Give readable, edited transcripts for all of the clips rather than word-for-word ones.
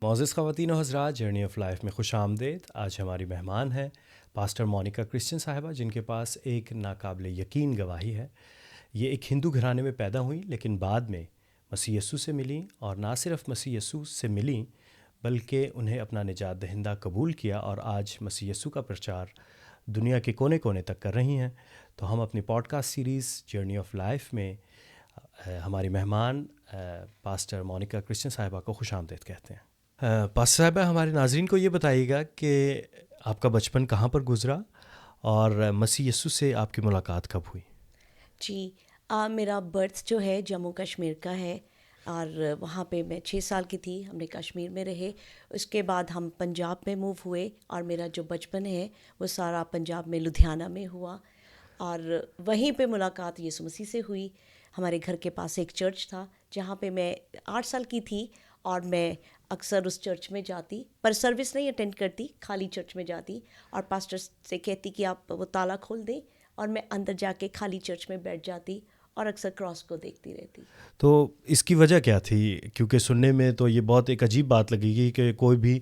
मोअज़्ज़ज़ ख़वातीन व हज़रात, journey of life में खुश आमदीद। आज हमारी मेहमान है पास्टर मोनिका क्रिश्चियन साहिबा, जिनके पास एक नाकाबिले यकीन गवाही है। ये एक हिंदू घराने में पैदा हुई, लेकिन बाद में मसीह यस्सू से मिली, और ना सिर्फ मसीह यस्सू से मिली बल्कि उन्हें अपना निजात दहिंदा कबूल किया, और आज मसीह यस्सू का प्रचार दुनिया के कोने कोने तक कर रही हैं। तो हम अपनी podcast series journey of life में हमारी मेहमान पास्टर मोनिका क्रिश्चियन साहिबा को खुश आमदीद कहते हैं। पास्टर साहिबा, हमारे नाजरीन को ये बताइएगा कि आपका बचपन कहाँ पर गुजरा और मसीह यस्सू से आपकी मुलाकात कब हुई? जी, मेरा बर्थ जो है जम्मू कश्मीर का है, और वहाँ पे मैं 6 साल की थी, हमने कश्मीर में रहे। उसके बाद हम पंजाब में मूव हुए, और मेरा जो बचपन है वो सारा पंजाब में लुधियाना में हुआ, और वहीं पे मुलाकात यीशु मसीह से हुई। हमारे घर के पास एक चर्च था जहाँ पे मैं 8 साल की थी, और मैं अक्सर उस चर्च में जाती, पर सर्विस नहीं अटेंड करती, खाली चर्च में जाती, और पास्टर से कहती कि आप वो ताला खोल दें, और मैं अंदर जाके खाली चर्च में बैठ जाती और अक्सर क्रॉस को देखती रहती। तो इसकी वजह क्या थी? क्योंकि सुनने में तो ये बहुत एक अजीब बात लगेगी कि कोई भी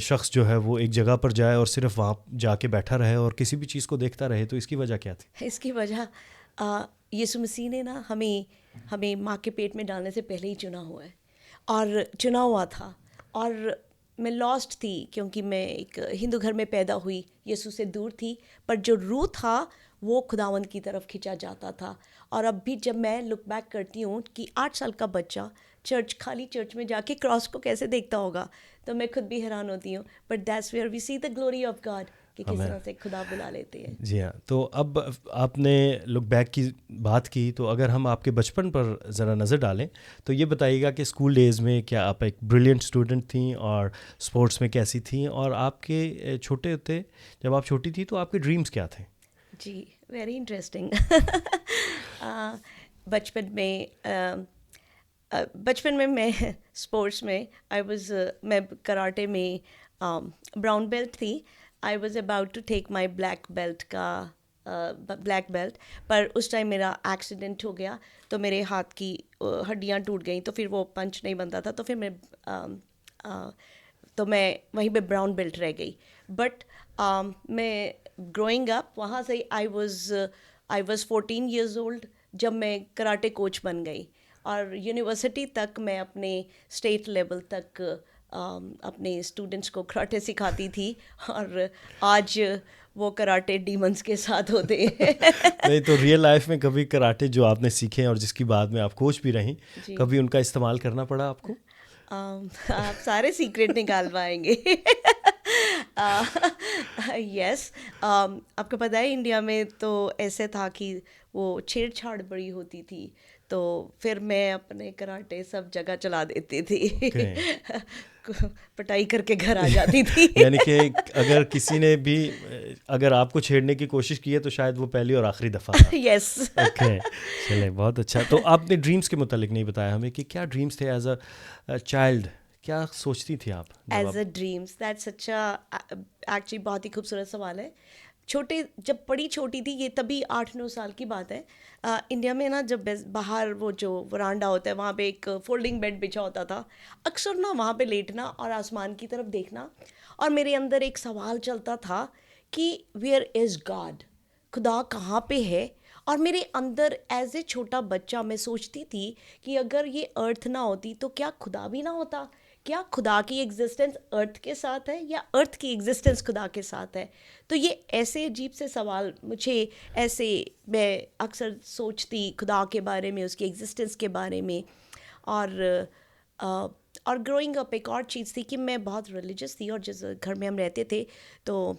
शख्स जो है वो एक जगह पर जाए और सिर्फ वहाँ जाके बैठा रहे और किसी भी चीज़ को देखता रहे। तो इसकी वजह क्या थी? इसकी वजह यीशु मसीह ने ना हमें हमें माँ के पेट में डालने से पहले ही चुना हुआ है, और चुना हुआ था। और मैं लॉस्ट थी क्योंकि मैं एक हिंदू घर में पैदा हुई, यीशु से दूर थी, पर जो रूह था वो खुदावंद की तरफ खिंचा जाता था। और अब भी जब मैं लुक बैक करती हूँ कि 8 साल का बच्चा खाली चर्च में जाके क्रॉस को कैसे देखता होगा, तो मैं खुद भी हैरान होती हूँ। But that's where we see the glory of God, कि किस हमें तरह से खुदा बुला लेते हैं। जी हाँ। तो अब आपने लुक बैक की बात की, तो अगर हम आपके बचपन पर ज़रा नज़र डालें तो ये बताइएगा कि स्कूल डेज़ में क्या आप एक ब्रिलियंट स्टूडेंट थी, और स्पोर्ट्स में कैसी थी, और आपके छोटे होते जब आप छोटी थी तो आपके ड्रीम्स क्या थे? जी, वेरी इंटरेस्टिंग। बचपन में बचपन में मैं स्पोर्ट्स में मैं कराटे में ब्राउन बेल्ट थी। I was about to take my black belt, पर उस टाइम मेरा एक्सीडेंट हो गया, तो मेरे हाथ की हड्डियां टूट गई, तो फिर वो पंच नहीं बनता था, तो फिर मैं वहीं पे ब्राउन बेल्ट रह गई। बट मैं ग्रोइंग अप वहाँ से आई वॉज 14 ईयर्स ओल्ड जब मैं कराटे कोच बन गई, और यूनिवर्सिटी तक मैं अपने स्टेट लेवल तक अपने स्टूडेंट्स को कराटे सिखाती थी, और आज वो कराटे डीमंस के साथ होते हैं। नहीं, तो रियल लाइफ में कभी कराटे जो आपने सीखे और जिसकी बाद में आप कोच भी रहीं, जी, कभी उनका इस्तेमाल करना पड़ा आपको? आप सारे सीक्रेट निकाल पाएंगे। यस, आपको पता है इंडिया में तो ऐसे था कि वो छेड़छाड़ बड़ी होती थी, तो फिर मैं अपने कराटे सब जगह चला देती थी। ओके। पटाई करके घर आ जाती थी। यानी कि अगर किसी ने भी अगर आपको छेड़ने की कोशिश की है तो शायद वो पहली और आखिरी दफ़ा था। यस। ओके, चलें, बहुत अच्छा। तो आपने ड्रीम्स के मुतालिक नहीं बताया हमें कि क्या ड्रीम्स थे एज अ चाइल्ड, क्या सोचती थी आप जब एज आप? अ ड्रीम्स, दैट्स एक्चुअली बहुत ही खूबसूरत सवाल है। जब बड़ी छोटी थी, ये तभी 8-9 साल की बात है। इंडिया में ना जब बाहर वो जो वरांडा होता है वहाँ पे एक फोल्डिंग बेड बिछा होता था, अक्सर ना वहाँ पे लेटना और आसमान की तरफ देखना, और मेरे अंदर एक सवाल चलता था कि वेयर इज़ गॉड, खुदा कहाँ पे है। और मेरे अंदर एज ए छोटा बच्चा मैं सोचती थी कि अगर ये अर्थ ना होती तो क्या खुदा भी ना होता, क्या खुदा की एग्जिस्टेंस अर्थ के साथ है या अर्थ की एग्जिस्टेंस खुदा के साथ है। तो ये ऐसे अजीब से सवाल मुझे ऐसे मैं अक्सर सोचती खुदा के बारे में, उसकी एग्जिस्टेंस के बारे में। और अ, और ग्रोइंग अप एक और चीज़ थी कि मैं बहुत रिलीजियस थी, और जिस घर में हम रहते थे, तो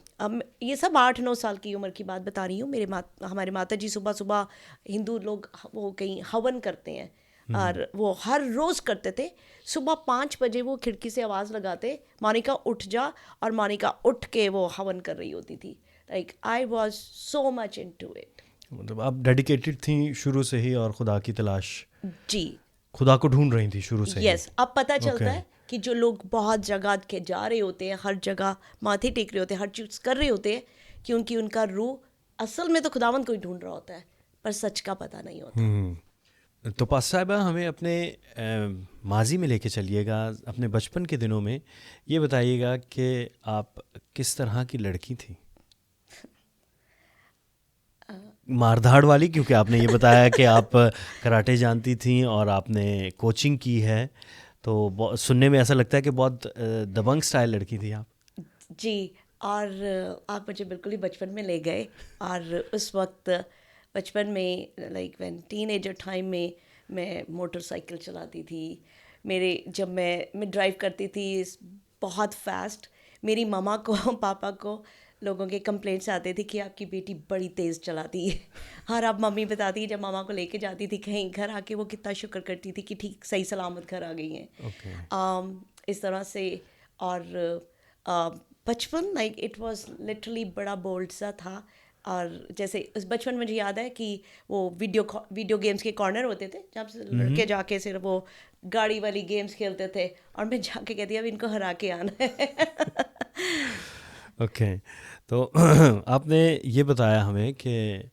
ये सब 8-9 साल की उम्र की बात बता रही हूँ। हमारे माता जी सुबह सुबह हिंदू लोग वो कहीं हवन करते हैं, और वो हर रोज़ करते थे। सुबह 5 बजे वो खिड़की से आवाज़ लगाते, मोनिका उठ जा, और मोनिका उठ के वो हवन कर रही होती थी। Like I was so much into it इट। मतलब आप डेडिकेटेड थी शुरू से ही और खुदा की तलाश, जी, खुदा को ढूंढ रही थी शुरू से ही? यस। अब पता ओके। चलता है कि जो लोग बहुत जगह के जा रहे होते हैं, हर जगह माथे टेक रहे होते हैं, हर चीज़ कर रहे होते हैं, क्योंकि उनका रूह असल में तो खुदावंद को ही ढूंढ रहा होता है, पर सच का पता नहीं होता। तो पास साहिबा हमें अपने माजी में लेके चलिएगा, अपने बचपन के दिनों में। ये बताइएगा कि आप किस तरह की लड़की थी? मारधाड़ वाली, क्योंकि आपने ये बताया कि आप कराटे जानती थी और आपने कोचिंग की है, तो सुनने में ऐसा लगता है कि बहुत दबंग स्टाइल लड़की थी आप। जी। और आप मुझे बिल्कुल ही बचपन में ले गए। और उस वक्त बचपन में लाइक व्हेन टीनेजर टाइम में मैं मोटरसाइकिल चलाती थी। मेरे जब मैं ड्राइव करती थी बहुत फास्ट, मेरी मम्मा को पापा को लोगों के कंप्लेंट्स आते थे कि आपकी बेटी बड़ी तेज़ चलाती है। और अब मम्मी बताती है जब मामा को लेके जाती थी कहीं, घर आके वो कितना शुक्र करती थी कि ठीक सही सलामत घर आ गई हैं। ओके। इस तरह से। और बचपन लाइक इट वाज लिटरली बड़ा बोल्ड सा था। और जैसे उस बचपन मुझे याद है कि वो वीडियो गेम्स के कॉर्नर होते थे जहाँ से लड़के जाके सिर्फ वो गाड़ी वाली गेम्स खेलते थे, और मैं जाके कहती अब इनको हरा के आना है। ओके। तो आपने ये बताया हमें कि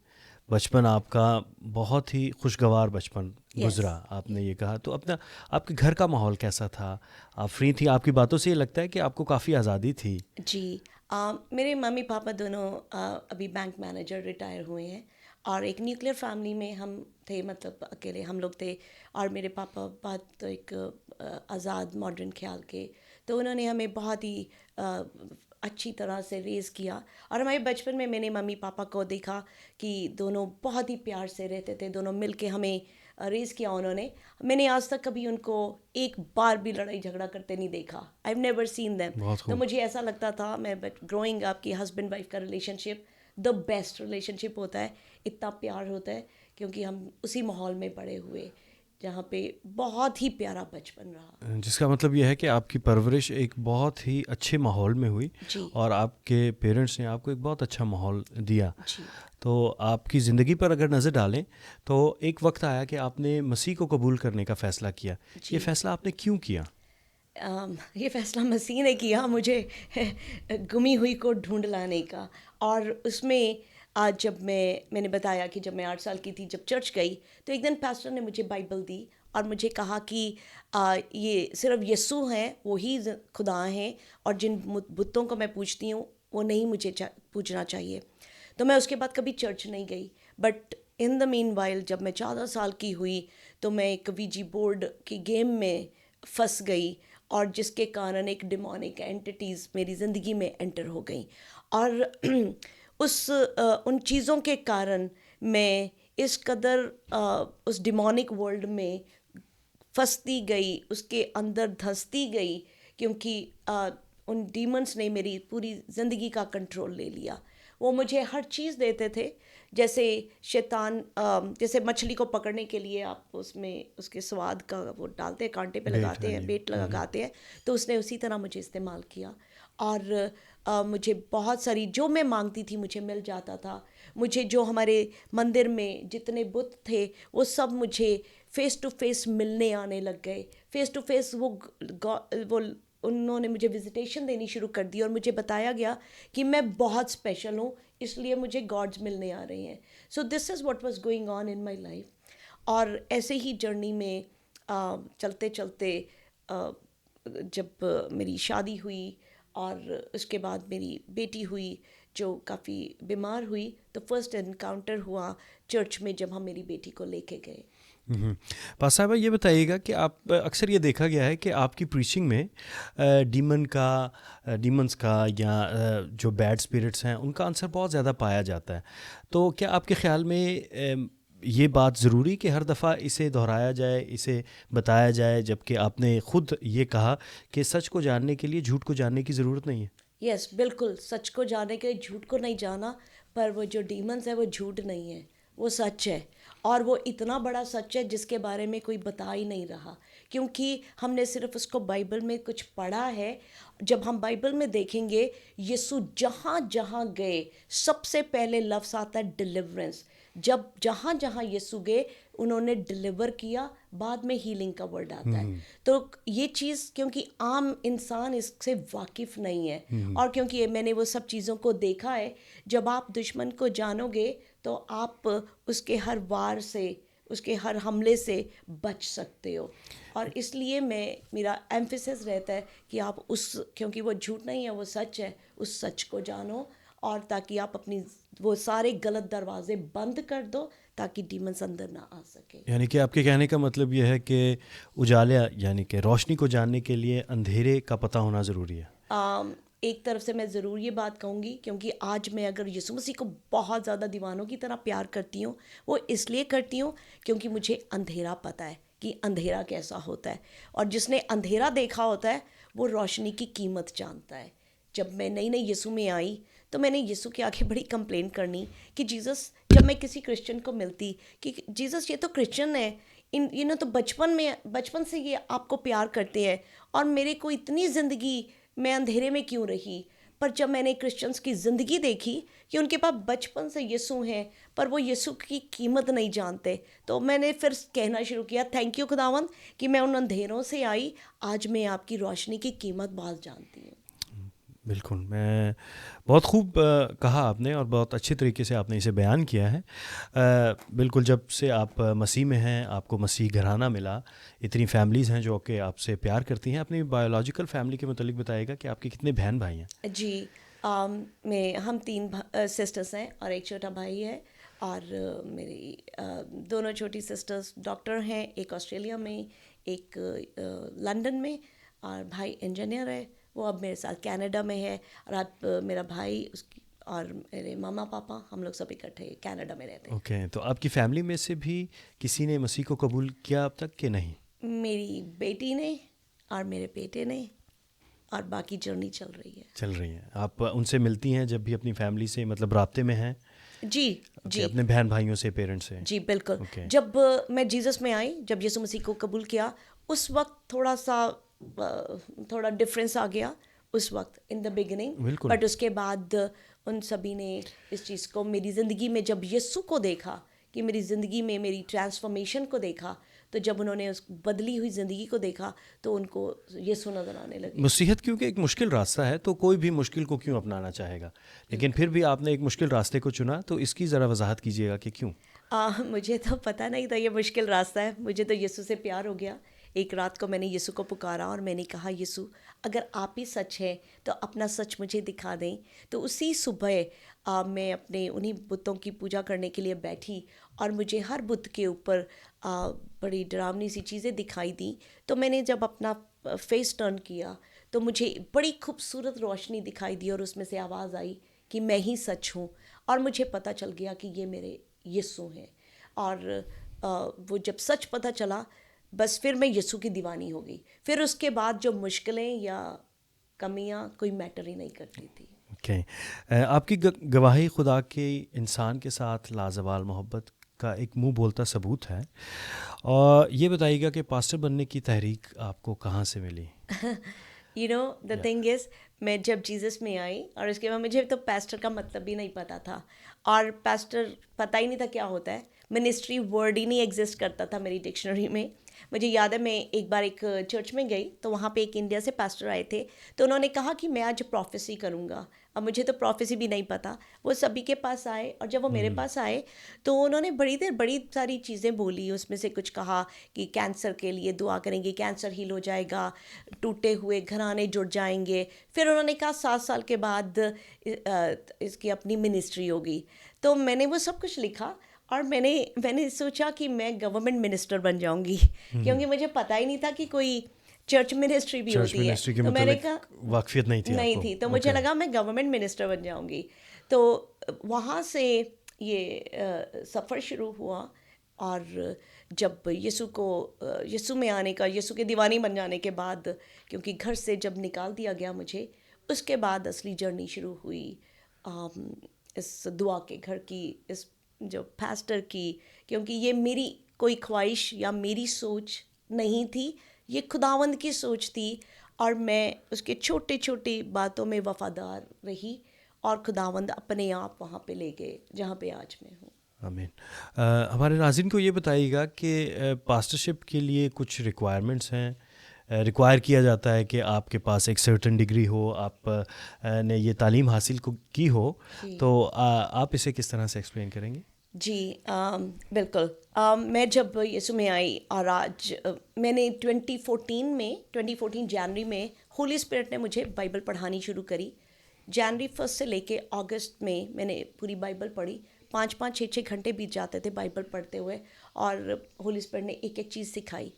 बचपन आपका बहुत ही खुशगवार बचपन यस। गुजरा, आपने ये कहा। तो अपना आपके घर का माहौल कैसा था? आप फ्री थी? आपकी बातों से ये लगता है कि आपको काफ़ी आज़ादी थी। जी। मेरे मम्मी पापा दोनों अभी बैंक मैनेजर रिटायर हुए हैं। और एक न्यूक्लियर फैमिली में हम थे, मतलब अकेले हम लोग थे। और मेरे पापा बहुत तो एक आज़ाद मॉडर्न ख्याल के, तो उन्होंने हमें बहुत ही अच्छी तरह से रेज़ किया। और हमारे बचपन में मैंने मम्मी पापा को देखा कि दोनों बहुत ही प्यार से रहते थे, दोनों मिल के हमें रेज़ किया उन्होंने। मैंने आज तक कभी उनको एक बार भी लड़ाई झगड़ा करते नहीं देखा। I have never seen them. बहुत तो खूब। मुझे ऐसा लगता था मैं ग्रोइंग अप कि हस्बैंड वाइफ का रिलेशनशिप द बेस्ट रिलेशनशिप होता है, इतना प्यार होता है, क्योंकि हम उसी माहौल में बड़े हुए जहाँ पे बहुत ही प्यारा बचपन रहा। जिसका मतलब ये है कि आपकी परवरिश एक बहुत ही अच्छे माहौल में हुई जी। और आपके पेरेंट्स ने आपको एक बहुत अच्छा माहौल दिया। जी। तो आपकी ज़िंदगी पर अगर नज़र डालें तो एक वक्त आया कि आपने मसीह को कबूल करने का फ़ैसला किया। ये जी। फ़ैसला आपने क्यों किया? ये फ़ैसला मसीह ने किया मुझे गुमी हुई को ढूंढ लाने का। और उसमें आज जब मैंने बताया कि जब मैं 8 साल की थी, जब चर्च गई, तो एक दिन पास्टर ने मुझे बाइबल दी और मुझे कहा कि ये सिर्फ यीशु हैं, वो ही खुदा हैं, और जिन बुतों को मैं पूजती हूँ वो नहीं मुझे पूजना चाहिए। तो मैं उसके बाद कभी चर्च नहीं गई। But in the mean while जब मैं 14 साल की हुई तो मैं एक वीजी बोर्ड की गेम में फंस गई, और जिसके कारण एक डिमोनिक एंटिटीज़ मेरी ज़िंदगी में एंटर हो गई। और उन चीज़ों के कारण मैं इस कदर उस डिमोनिक वर्ल्ड में फंसती गई, उसके अंदर धंसती गई, क्योंकि उन डीमंस ने मेरी पूरी ज़िंदगी का कंट्रोल ले लिया। वो मुझे हर चीज़ देते थे, जैसे शैतान जैसे मछली को पकड़ने के लिए आप उसमें उसके स्वाद का वो डालते हैं, कांटे पे बेट, लगाते हाँ हैं, जी। बेट लगाते हैं, तो उसने उसी तरह मुझे इस्तेमाल किया। और मुझे बहुत सारी जो मैं मांगती थी मुझे मिल जाता था। मुझे जो हमारे मंदिर में जितने बुत थे वो सब मुझे फ़ेस टू फेस मिलने आने लग गए। फ़ेस टू फेस वो उन्होंने मुझे विजिटेशन देनी शुरू कर दी और मुझे बताया गया कि मैं बहुत स्पेशल हूँ, इसलिए मुझे गॉड्स मिलने आ रहे हैं। So this is what was going on in my life. और ऐसे ही जर्नी में चलते चलते जब मेरी शादी हुई और उसके बाद मेरी बेटी हुई जो काफ़ी बीमार हुई, तो फर्स्ट इनकाउंटर हुआ चर्च में जब हम मेरी बेटी को लेके गए। पास साहब ये बताइएगा कि आप अक्सर ये देखा गया है कि आपकी प्रीचिंग में डीमंस का या जो बैड स्पिरिट्स हैं उनका आंसर बहुत ज़्यादा पाया जाता है। तो क्या आपके ख़्याल में ये बात ज़रूरी कि हर दफ़ा इसे दोहराया जाए, इसे बताया जाए, जबकि आपने ख़ुद ये कहा कि सच को जानने के लिए झूठ को जानने की ज़रूरत नहीं है? यस, बिल्कुल सच को जानने के लिए झूठ को नहीं जाना। पर वो जो डीमंस है वो झूठ नहीं है, वो सच है। और वो इतना बड़ा सच है जिसके बारे में कोई बता ही नहीं रहा, क्योंकि हमने सिर्फ उसको बाइबल में कुछ पढ़ा है। जब हम बाइबल में देखेंगे यीशु जहाँ जहाँ गए सबसे पहले लफ्ज़ आता है डिलीवरेंस। जब जहाँ जहाँ यीशु गए उन्होंने डिलीवर किया, बाद में हीलिंग का वर्ड आता है। तो ये चीज़ क्योंकि आम इंसान इससे वाकिफ़ नहीं है, और क्योंकि मैंने वो सब चीज़ों को देखा है, जब आप दुश्मन को जानोगे तो आप उसके हर वार से उसके हर हमले से बच सकते हो। और इसलिए मेरा एम्फेसिस रहता है कि आप क्योंकि वो झूठ नहीं है, वो सच है, उस सच को जानो, और ताकि आप अपनी वो सारे गलत दरवाजे बंद कर दो ताकि डीमंस अंदर ना आ सके। यानी कि आपके कहने का मतलब यह है कि उजाले यानी कि रोशनी को जानने के लिए अंधेरे का पता होना ज़रूरी है। एक तरफ से मैं ज़रूर ये बात कहूँगी, क्योंकि आज मैं अगर यीशु मसीह को बहुत ज़्यादा दीवानों की तरह प्यार करती हूँ, वो इसलिए करती हूँ क्योंकि मुझे अंधेरा पता है कि अंधेरा कैसा होता है, और जिसने अंधेरा देखा होता है वो रोशनी की कीमत जानता है। जब मैं नई नई यीशु में आई तो मैंने यीशु के आगे बड़ी कंप्लेंट करनी कि जीसस, जब मैं किसी क्रिश्चियन को मिलती कि जीसस ये तो क्रिश्चियन है, इन तो बचपन से ये आपको प्यार करते हैं, और मेरे को इतनी ज़िंदगी मैं अंधेरे में क्यों रही। पर जब मैंने क्रिश्चियंस की ज़िंदगी देखी कि उनके पास बचपन से यीशु हैं पर वो यीशु की कीमत नहीं जानते, तो मैंने फिर कहना शुरू किया, थैंक यू खुदावंद कि मैं उन अंधेरों से आई, आज मैं आपकी रोशनी की कीमत बहुत जानती हूँ। बिल्कुल, मैं बहुत खूब कहा आपने और बहुत अच्छे तरीके से आपने इसे बयान किया है। बिल्कुल, जब से आप मसीह में हैं, आपको मसीह घराना मिला, इतनी फैमिलीज़ हैं जो कि आपसे प्यार करती हैं। अपनी बायोलॉजिकल फैमिली के मुतालिक बताइएगा कि आपके कितने बहन भाई हैं? जी, हम 3 सिस्टर्स हैं और एक छोटा भाई है, और मेरी दोनों छोटी सिस्टर्स डॉक्टर हैं, एक ऑस्ट्रेलिया में, एक लंदन में, और भाई इंजीनियर है, वो अब मेरे साथ कनाडा में है। और अब मेरा भाई उसकी और मेरे मामा पापा, हम लोग सब इकट्ठे कनाडा में रहते हैं। ओके, तो आपकी फैमिली में से भी किसी ने मसीह को कबूल किया अब तक कि नहीं? मेरी बेटी ने और मेरे बेटे ने, और बाकी जर्नी चल रही है। आप उनसे मिलती हैं जब भी अपनी फैमिली से, मतलब राब्ते में हैं? जी जी, अपने बहन भाइयों से, पेरेंट्स से? जी बिल्कुल। ओके। जब मैं जीसस में आई, जब यीशु मसीह को कबूल किया, उस वक्त थोड़ा डिफरेंस आ गया उस वक्त इन द बिगिनिंग। बिल्कुल। बट उसके बाद उन सभी ने इस चीज़ को मेरी ज़िंदगी में, जब यीशु को देखा कि मेरी ज़िंदगी में मेरी ट्रांसफॉर्मेशन को देखा, तो जब उन्होंने उस बदली हुई ज़िंदगी को देखा तो उनको यीशु नज़र आने लगे। मसीहत क्योंकि एक मुश्किल रास्ता है, तो कोई भी मुश्किल को क्यों अपनाना चाहेगा, लेकिन फिर भी आपने एक मुश्किल रास्ते को चुना, तो इसकी ज़रा वजाहत कीजिएगा कि क्यों? मुझे तो पता नहीं था ये मुश्किल रास्ता है, मुझे तो यीशु से प्यार हो गया। एक रात को मैंने यीशु को पुकारा और मैंने कहा, यीशु अगर आप ही सच हैं तो अपना सच मुझे दिखा दें। तो उसी सुबह मैं अपने उन्हीं बुतों की पूजा करने के लिए बैठी, और मुझे हर बुत के ऊपर बड़ी डरावनी सी चीज़ें दिखाई दी। तो मैंने जब अपना फेस टर्न किया तो मुझे बड़ी खूबसूरत रोशनी दिखाई दी, और उसमें से आवाज़ आई कि मैं ही सच हूँ, और मुझे पता चल गया कि ये मेरे यीशु हैं। और वो जब सच पता चला, बस फिर मैं यीशु की दीवानी हो गई। फिर उसके बाद जो मुश्किलें या कमियां कोई मैटर ही नहीं करती थी। ओके। आपकी गवाही खुदा के इंसान के साथ लाजवाल मोहब्बत का एक मुंह बोलता सबूत है। और ये बताइएगा कि पास्टर बनने की तहरीक आपको कहाँ से मिली? द थिंग इज़, मैं जब जीसस में आई और उसके बाद मुझे तो पास्टर का मतलब भी नहीं पता था, और पास्टर पता ही नहीं था क्या होता है। मिनिस्ट्री वर्ड ही नहीं एग्जिस्ट करता था मेरी डिक्शनरी में। मुझे याद है, मैं एक बार एक चर्च में गई तो वहाँ पे एक इंडिया से पास्टर आए थे, तो उन्होंने कहा कि मैं आज प्रोफेसी करूँगा। अब मुझे तो प्रोफेसी भी नहीं पता। वो सभी के पास आए, और जब वो मेरे पास आए तो उन्होंने बड़ी सारी चीज़ें बोली। उसमें से कुछ कहा कि कैंसर के लिए दुआ करेंगे, कैंसर हील हो जाएगा, टूटे हुए घराने जुड़ जाएंगे। फिर उन्होंने कहा 7 साल के बाद इसकी अपनी मिनिस्ट्री होगी। तो मैंने वो सब कुछ लिखा, और मैंने सोचा कि मैं गवर्नमेंट मिनिस्टर बन जाऊंगी, क्योंकि मुझे पता ही नहीं था कि कोई चर्च मिनिस्ट्री भी होती है। तो मैंने कहा वाकफियत नहीं थी तो मुझे लगा मैं गवर्नमेंट मिनिस्टर बन जाऊंगी। तो वहाँ से ये सफ़र शुरू हुआ, और जब यीशु में आने का, यीशु के दीवानी बन जाने के बाद, क्योंकि घर से जब निकाल दिया गया मुझे, उसके बाद असली जर्नी शुरू हुई इस दुआ के घर की, इस जो पास्टर की। क्योंकि ये मेरी कोई ख्वाहिश या मेरी सोच नहीं थी, ये खुदावंद की सोच थी, और मैं उसके छोटे छोटे बातों में वफादार रही, और खुदावंद अपने आप वहाँ पे ले गए जहाँ पे आज मैं हूँ। आमीन। हमारे नाज़रीन को ये बताइएगा कि पास्टरशिप के लिए कुछ रिक्वायरमेंट्स हैं, रिक्वायर किया जाता है कि आपके पास एक सर्टेन डिग्री हो, आप ने ये तालीम हासिल की हो, तो आप इसे किस तरह से एक्सप्लेन करेंगे? जी बिल्कुल। मैं जब यीशु में आई और आज मैंने 2014 जनवरी में होली स्पिरिट ने मुझे बाइबल पढ़ानी शुरू करी। जनवरी 1 से लेके अगस्त में मैंने पूरी बाइबल पढ़ी। 5-5 6-6 घंटे बीत जाते थे बाइबल पढ़ते हुए, और होली स्पिरिट ने एक एक चीज़ सिखाई।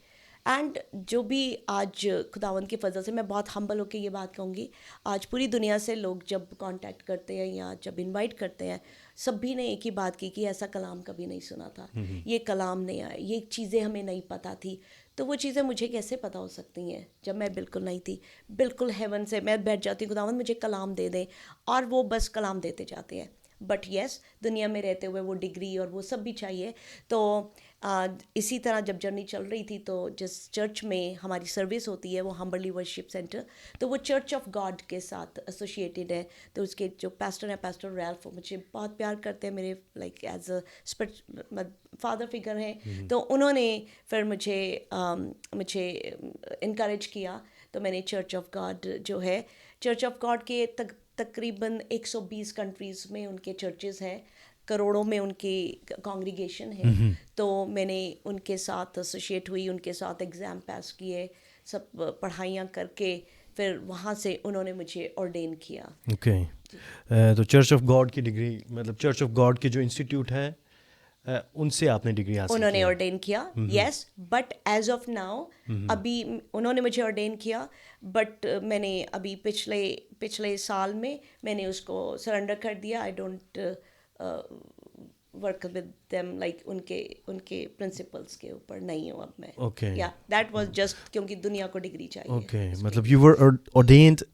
एंड जो भी आज खुदावंद की फजल से मैं बहुत हम्बल होकर ये बात कहूँगी, आज पूरी दुनिया से लोग जब कांटेक्ट करते हैं या जब इनवाइट करते हैं, सभी ने एक ही बात की कि ऐसा कलाम कभी नहीं सुना था, ये कलाम नहीं आया, ये चीज़ें हमें नहीं पता थी। तो वो चीज़ें मुझे कैसे पता हो सकती हैं जब मैं बिल्कुल नहीं थी। बिल्कुल हेवन से मैं बैठ जाती हूँ, खुदावंद मुझे कलाम दे दें, और वो बस कलाम देते जाते हैं। बट येस, दुनिया में रहते हुए वो डिग्री और वो सब भी चाहिए। तो इसी तरह जब जर्नी चल रही थी, तो जिस चर्च में हमारी सर्विस होती है वो हम्बरली वर्शिप सेंटर, तो वो चर्च ऑफ गॉड के साथ एसोसिएटेड है। तो उसके जो पास्टर हैं, पास्टर रैल्फ, मुझे बहुत प्यार करते हैं, मेरे like as a father figure हैं। तो उन्होंने फिर मुझे इनकरेज किया। तो मैंने चर्च ऑफ गॉड जो है, चर्च ऑफ गॉड के तकरीबन 120 कंट्रीज़ में उनके चर्चेज़ हैं, करोड़ों में उनकी कांग्रीगेशन है। तो मैंने उनके साथ एसोसिएट हुई, उनके साथ एग्ज़ाम पास किए, सब पढ़ाइयाँ करके फिर वहाँ से उन्होंने मुझे ऑर्डेन किया। ओके। तो चर्च ऑफ गॉड की डिग्री, मतलब चर्च ऑफ गॉड के जो इंस्टीट्यूट है उनसे आपने डिग्री हासिल की उन्होंने है? ऑर्डेन किया, yes. But as of now, अभी उन्होंने मुझे ऑर्डेन किया, बट मैंने अभी पिछले साल में मैंने उसको सरेंडर कर दिया। I don't work with them, like उनके प्रिंसिपल्स के ऊपर नहीं हूँ अब मैं। ओके। या दैट वाज जस्ट क्योंकि दुनिया को डिग्री चाहिए। ओके, मतलब you were ordained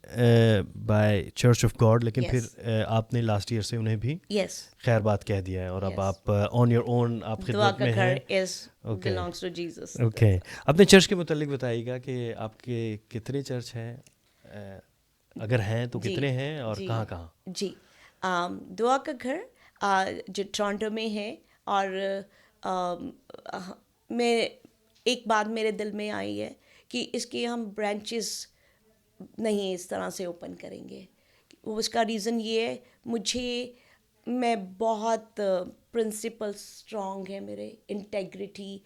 by church of God, लेकिन Yes. फिर आपने लास्ट ईयर से उन्हें भी यस, खैर बात कह दिया है, और अब Yes. आप ऑन योर ओन आप दुआ खिदमत का में घर हैं। Is okay. Belongs to Jesus. Okay, अपने चर्च के मुतालिक बताइएगा कि आपके कितने चर्च हैं, अगर हैं तो जी कितने हैं, और जी कहाँ कहाँ? जी। दुआ का घर जो टोरंटो में है, और मैं एक बात मेरे दिल में आई है कि इसके हम ब्रांचेस नहीं इस तरह से ओपन करेंगे। उसका रीज़न ये है, मैं बहुत प्रिंसिपल स्ट्रॉन्ग है मेरे, इंटेग्रिटी,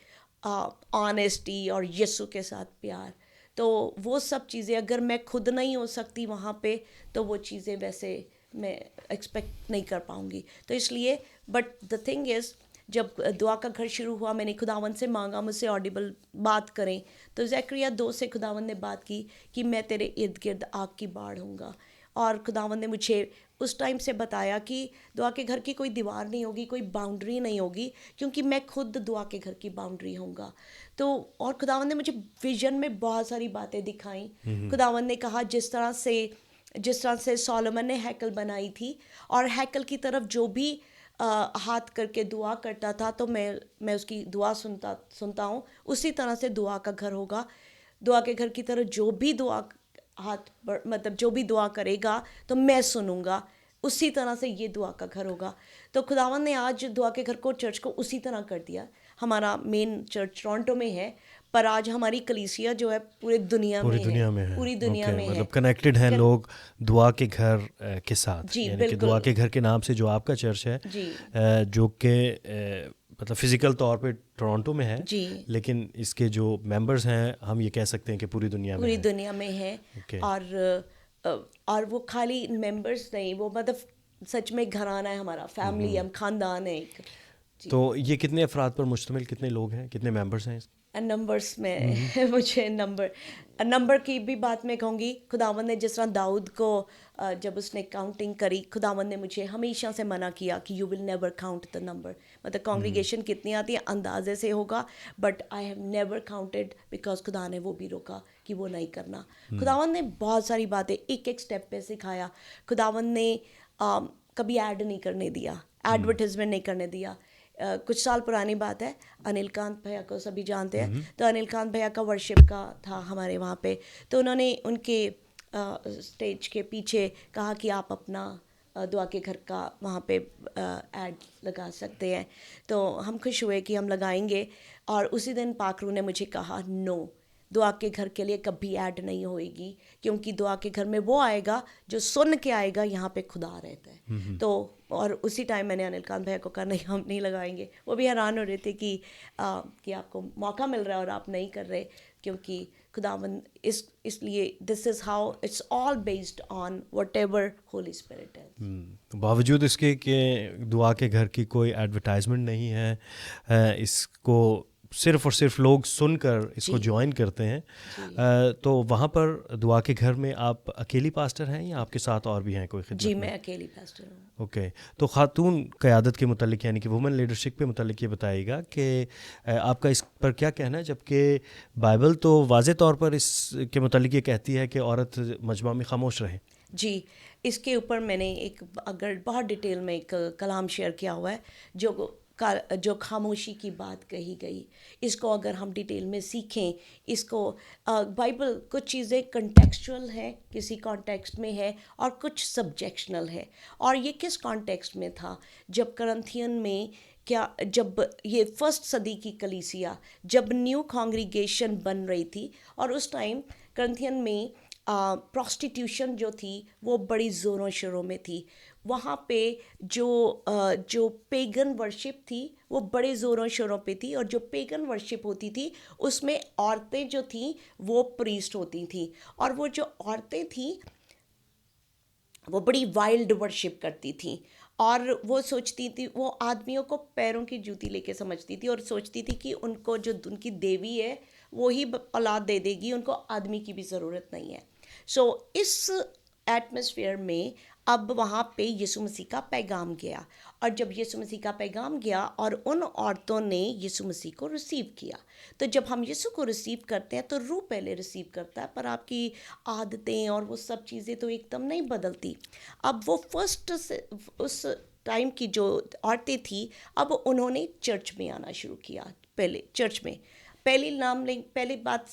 ऑनेस्टी और यीशु के साथ प्यार। तो वो सब चीज़ें अगर मैं खुद नहीं हो सकती वहाँ पे, तो वो चीज़ें वैसे मैं एक्सपेक्ट नहीं कर पाऊँगी। तो इसलिए, बट द थिंग इज़, जब दुआ का घर शुरू हुआ, मैंने खुदावन से मांगा मुझसे ऑडिबल बात करें। तो ज़करिया 2 से खुदावन ने बात की कि मैं तेरे इर्द गिर्द आग की बाढ़ हूँगा। और खुदावन ने मुझे उस टाइम से बताया कि दुआ के घर की कोई दीवार नहीं होगी, कोई बाउंड्री नहीं होगी, क्योंकि मैं खुद दुआ के घर की बाउंड्री होऊंगा। तो और खुदावन ने मुझे विजन में बहुत सारी बातें दिखाई। खुदावन ने कहा जिस तरह से सोलोमन ने हैकल बनाई थी, और हैकल की तरफ जो भी हाथ करके दुआ करता था, तो मैं उसकी दुआ सुनता हूँ, उसी तरह से दुआ का घर होगा। दुआ के घर की तरफ जो भी मतलब जो भी दुआ करेगा तो मैं सुनूंगा, उसी तरह से ये दुआ का घर होगा। तो खुदावन ने आज दुआ के घर को, चर्च को उसी तरह कर दिया। हमारा मेन चर्च टोरंटो में है, पर आज हमारी कलीसिया जो है पूरी दुनिया पूरी में दुनिया है, में है। पूरी दुनिया ओके, में मतलब है। कनेक्टेड हैं लोग दुआ के घर के साथ, जी यानी कि बिल्कुल दुआ के घर के नाम से जो आपका चर्च है, जी जो कि मतलब फिजिकल तौर पे टोरंटो में है, जी लेकिन इसके जो मेंबर्स हैं हम ये कह सकते हैं कि पूरी दुनिया में पूरी है। दुनिया में है। ओके। और वो खाली मेंबर्स नहीं, वो मतलब सच में घराना है हमारा, फैमिली, हम खानदान है एक। जी। तो ये कितने अफराद पर मुश्तमिल, कितने लोग हैं, कितने मेंबर्स हैं नंबर्स में मुझे नंबर की भी बात मैं कहूँगी। खुदावन ने जिस तरह दाऊद को जब उसने काउंटिंग करी, खुदावन ने मुझे हमेशा से मना किया कि you will never count the number, मतलब कांग्रीगेशन कितनी आती है अंदाजे से होगा, but I have never counted, because खुदा ने वो भी रोका कि वो नहीं करना। खुदावन ने बहुत सारी बातें एक एक स्टेप पे सिखाया। खुदावन ने कभी ऐड नहीं करने दिया, एडवर्टाइजमेंट नहीं करने दिया। कुछ साल पुरानी बात है, अनिलकांत भैया को सभी जानते हैं। तो अनिलकांत भैया का वर्शिप का था हमारे वहाँ पे, तो उन्होंने उनके स्टेज के पीछे कहा कि आप अपना दुआ के घर का वहाँ पे ऐड लगा सकते हैं। तो हम खुश हुए कि हम लगाएंगे, और उसी दिन पाकरू ने मुझे कहा नो, दुआ के घर के लिए कभी ऐड नहीं होएगी, क्योंकि दुआ के घर में वो आएगा जो सुन के आएगा, यहाँ पे खुदा रहता है। तो और उसी टाइम मैंने अनिल कांत भैया को कहा नहीं हम नहीं लगाएंगे। वो भी हैरान हो रहे थे कि आपको मौका मिल रहा है और आप नहीं कर रहे, क्योंकि खुदावंद इसलिए this is how it's all based on what ever Holi spirit है। बावजूद इसके कि दुआ के घर की कोई एडवर्टाइजमेंट नहीं है, इसको सिर्फ और सिर्फ लोग सुनकर इसको ज्वाइन करते हैं, तो वहाँ पर दुआ के घर में आप अकेली पास्टर हैं या आपके साथ और भी हैं कोई खिदमत जी में? मैं अकेली पास्टर हूँ। ओके, तो खातून क़यादत के मुतालिक यानी कि वुमेन लीडरशिप के मुतालिक ये बताइएगा कि आपका इस पर क्या कहना है, जबकि बाइबल तो वाज़े तौर पर इसके मुतालिक ये कहती है कि औरत मजमा में खामोश रहे। जी, इसके ऊपर मैंने अगर बहुत डिटेल में एक कलाम शेयर किया हुआ है जो खामोशी की बात कही गई। इसको अगर हम डिटेल में सीखें, इसको बाइबल कुछ चीज़ें कंटेक्चुअल है, किसी कॉन्टेक्स्ट में है, और कुछ सब्जेक्शनल है। और ये किस कॉन्टेक्स्ट में था, जब करंथियन में जब ये फर्स्ट सदी की कलीसिया, जब न्यू कॉन्ग्रीगेशन बन रही थी, और उस टाइम करंथियन में प्रोस्टिट्यूशन जो थी वो बड़ी ज़ोरों शोरों में थी। वहाँ पे जो पेगन वर्शिप थी वो बड़े ज़ोरों शोरों पे थी, और जो पेगन वर्शिप होती थी उसमें औरतें जो थीं वो प्रीस्ट होती थी, और वो जो औरतें थीं वो बड़ी वाइल्ड वर्शिप करती थी, और वो सोचती थी, वो आदमियों को पैरों की जूती लेके समझती थी, और सोचती थी कि उनको जो उनकी देवी है वो ही औलाद दे देगी, उनको आदमी की भी ज़रूरत नहीं है। सो इस एटमॉस्फेयर में अब वहाँ पे यीशु मसीह का पैगाम गया, और जब यीशु मसीह का पैगाम गया और उन औरतों ने यीशु मसीह को रिसीव किया, तो जब हम यीशु को रिसीव करते हैं तो रूह पहले रिसीव करता है, पर आपकी आदतें और वो सब चीज़ें तो एकदम नहीं बदलती। अब वो फर्स्ट से उस टाइम की जो औरतें थी, अब उन्होंने चर्च में आना शुरू किया। पहले चर्च में पहली बात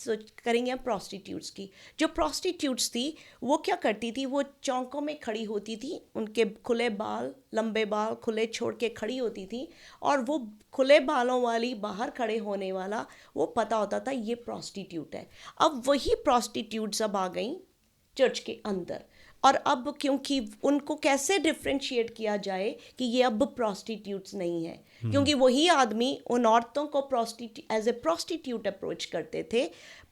करेंगे हम प्रॉस्टिट्यूट्स की। जो प्रॉस्टिट्यूट्स थी वो क्या करती थी, वो चौकों में खड़ी होती थी, उनके खुले बाल, लंबे बाल खुले छोड़ के खड़ी होती थी, और वो खुले बालों वाली बाहर खड़े होने वाला वो पता होता था ये प्रॉस्टिट्यूट है। अब वही प्रॉस्टिट्यूट्स अब आ गई चर्च के अंदर, और अब क्योंकि उनको कैसे डिफ्रेंशिएट किया जाए कि ये अब प्रॉस्टिट्यूट्स नहीं है, क्योंकि वही आदमी उन औरतों को एज ए प्रॉस्टिट्यूट अप्रोच करते थे,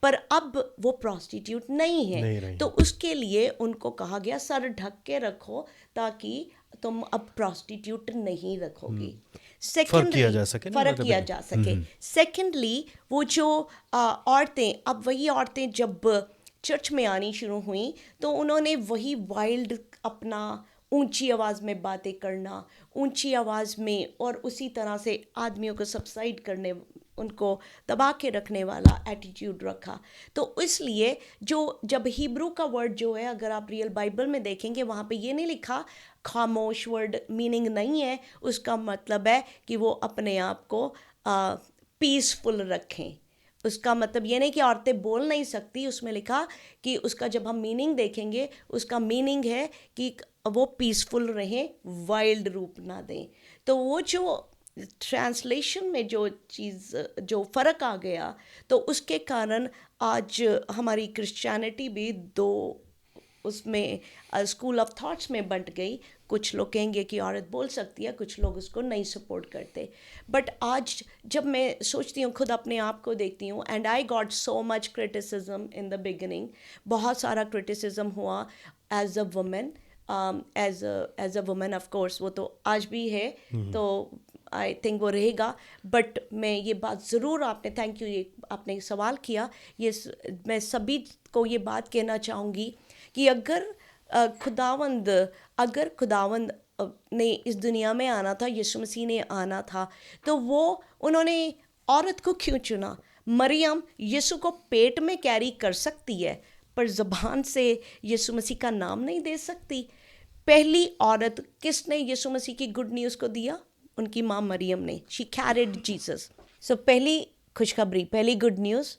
पर अब वो प्रॉस्टिट्यूट नहीं है। तो उसके लिए उनको कहा गया सर ढक के रखो, ताकि तुम अब प्रॉस्टिट्यूट नहीं रखोगी। फ़र्क किया जा सके। सेकेंडली वो जो औरतें, अब वही औरतें जब चर्च में आनी शुरू हुई तो उन्होंने वही वाइल्ड अपना ऊंची आवाज़ में बातें करना, ऊंची आवाज़ में, और उसी तरह से आदमियों को सबसाइड करने, उनको दबा के रखने वाला एटीट्यूड रखा। तो इसलिए जब हिब्रू का वर्ड जो है, अगर आप रियल बाइबल में देखेंगे वहाँ पे ये नहीं लिखा खामोश, वर्ड मीनिंग नहीं है, उसका मतलब है कि वो अपने आप को पीसफुल रखें। उसका मतलब ये नहीं कि औरतें बोल नहीं सकती, उसमें लिखा कि उसका जब हम मीनिंग देखेंगे उसका मीनिंग है कि वो पीसफुल रहें, वाइल्ड रूप ना दें। तो वो जो ट्रांसलेशन में जो चीज़, जो फ़र्क आ गया, तो उसके कारण आज हमारी क्रिश्चियनिटी भी दो उसमें स्कूल ऑफ थॉट्स में बंट गई। कुछ लोग कहेंगे कि औरत बोल सकती है, कुछ लोग उसको नहीं सपोर्ट करते। बट आज जब मैं सोचती हूँ, खुद अपने आप को देखती हूँ, and I got so much criticism in the beginning, बहुत सारा क्रिटिसिज्म हुआ as a women, as a women of course, वो तो आज भी है, तो आई थिंक वो रहेगा। बट मैं ये बात ज़रूर, आपने थैंक यू, ये आपने सवाल किया, ये मैं सभी को ये बात कहना चाहूँगी कि अगर खुदावंद ने इस दुनिया में आना था, यीशु मसीह ने आना था, तो उन्होंने औरत को क्यों चुना? मरियम यीशु को पेट में कैरी कर सकती है, पर ज़बान से यीशु मसीह का नाम नहीं दे सकती। पहली औरत किसने यीशु मसीह की गुड न्यूज़ को दिया? उनकी माँ मरियम ने। She carried Jesus. सो पहली खुशखबरी, पहली गुड न्यूज़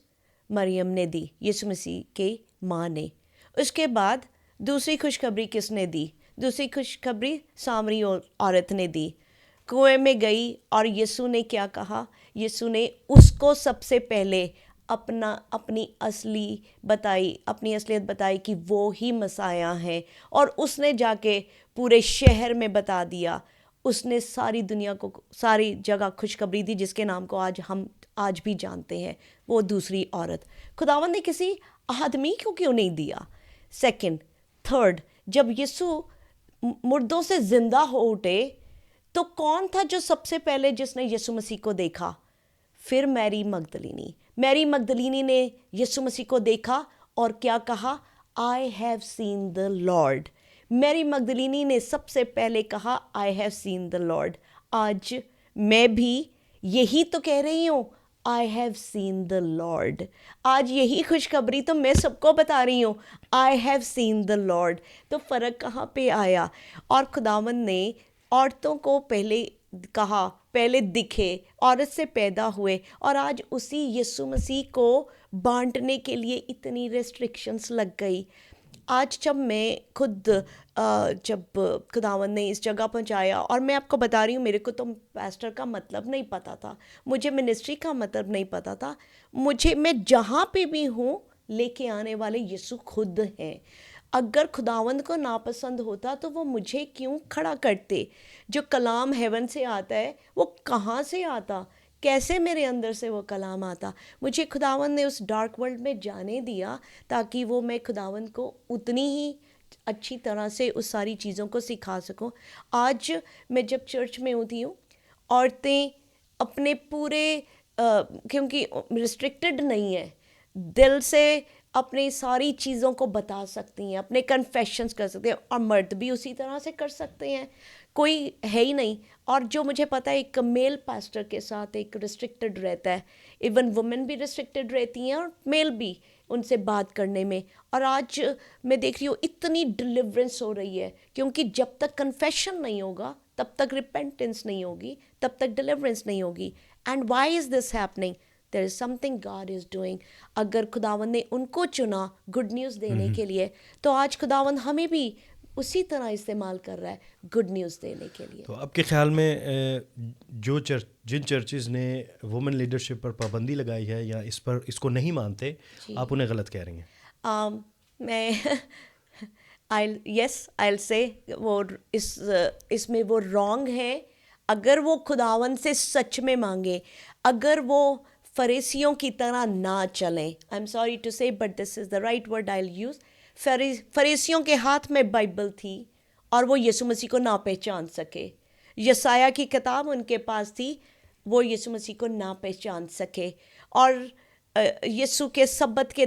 मरियम ने दी, यीशु मसीह के माँ ने। उसके बाद दूसरी खुशखबरी किसने दी? दूसरी खुशखबरी सामरी औरत ने दी। कुएं में गई और यीशु ने क्या कहा? यीशु ने उसको सबसे पहले अपनी असलियत बताई कि वो ही मसाया है, और उसने जाके पूरे शहर में बता दिया। उसने सारी दुनिया को, सारी जगह खुशखबरी दी, जिसके नाम को हम आज भी जानते हैं, वो दूसरी औरत। खुदावंद ने किसी आदमी को क्यों नहीं दिया? सेकंड, थर्ड, जब यीशु मुर्दों से जिंदा हो उठे तो कौन था जो सबसे पहले जिसने यीशु मसीह को देखा? फिर मैरी मगदलीनी ने यीशु मसीह को देखा और क्या कहा? I have seen the Lord. Mary Magdalene ने सबसे पहले कहा I have seen the Lord. आज मैं भी यही तो कह रही हूँ, I have seen the Lord. आज यही खुशखबरी तो मैं सबको बता रही हूँ, I have seen the Lord. तो फ़र्क कहाँ पे आया? और खुदावंद ने औरतों को पहले कहा, पहले दिखे, औरत से पैदा हुए, और आज उसी यीशु मसीह को बांटने के लिए इतनी रेस्ट्रिक्शंस लग गई। आज जब मैं खुद जब खुदावंद ने इस जगह पहुंचाया, और मैं आपको बता रही हूँ, मेरे को तो पास्टर का मतलब नहीं पता था, मुझे मिनिस्ट्री का मतलब नहीं पता था। मैं जहाँ पे भी हूँ, लेके आने वाले यीशु खुद हैं। अगर खुदावंद को नापसंद होता तो वो मुझे क्यों खड़ा करते? जो कलाम हेवन से आता है वो कहाँ से आता? कैसे मेरे अंदर से वो कलाम आता? मुझे खुदावंद ने उस डार्क वर्ल्ड में जाने दिया ताकि वो मैं खुदावंद को उतनी ही अच्छी तरह से उस सारी चीज़ों को सिखा सकूं। आज मैं जब चर्च में होती हूँ, औरतें अपने पूरे क्योंकि रिस्ट्रिक्टेड नहीं है, दिल से अपनी सारी चीज़ों को बता सकती हैं, अपने कन्फेशंस कर सकते हैं, और मर्द भी उसी तरह से कर सकते हैं, कोई है ही नहीं। और जो मुझे पता है, एक मेल पास्टर के साथ एक रिस्ट्रिक्टेड रहता है, इवन वुमेन भी रिस्ट्रिक्टेड रहती हैं और मेल भी उनसे बात करने में। और आज मैं देख रही हूँ इतनी डिलीवरेंस हो रही है, क्योंकि जब तक कन्फेशन नहीं होगा तब तक रिपेंटेंस नहीं होगी, तब तक डिलीवरेंस नहीं होगी। And why is this happening? There is something God is doing. अगर खुदावंद ने उनको चुना गुड न्यूज़ देने के लिए, तो आज खुदावंद हमें भी उसी तरह इस्तेमाल कर रहा है गुड न्यूज़ देने के लिए। तो आपके ख्याल में जिन चर्चेज़ ने वुमेन लीडरशिप पर पाबंदी लगाई है या इसको नहीं मानते, आप उन्हें गलत कह रही हैं? मैं I'll say वो इसमें वो रॉन्ग है। अगर वो खुदावंद से सच में मांगे, अगर वो फरीसियों की तरह ना चलें, I am sorry to say but this is the right word I will use. फरीसियों के हाथ में बाइबल थी और वो यीशु मसीह को ना पहचान सके। यसाया की किताब उनके पास थी, वो यीशु मसीह को ना पहचान सके। और यीशु के सब्बत के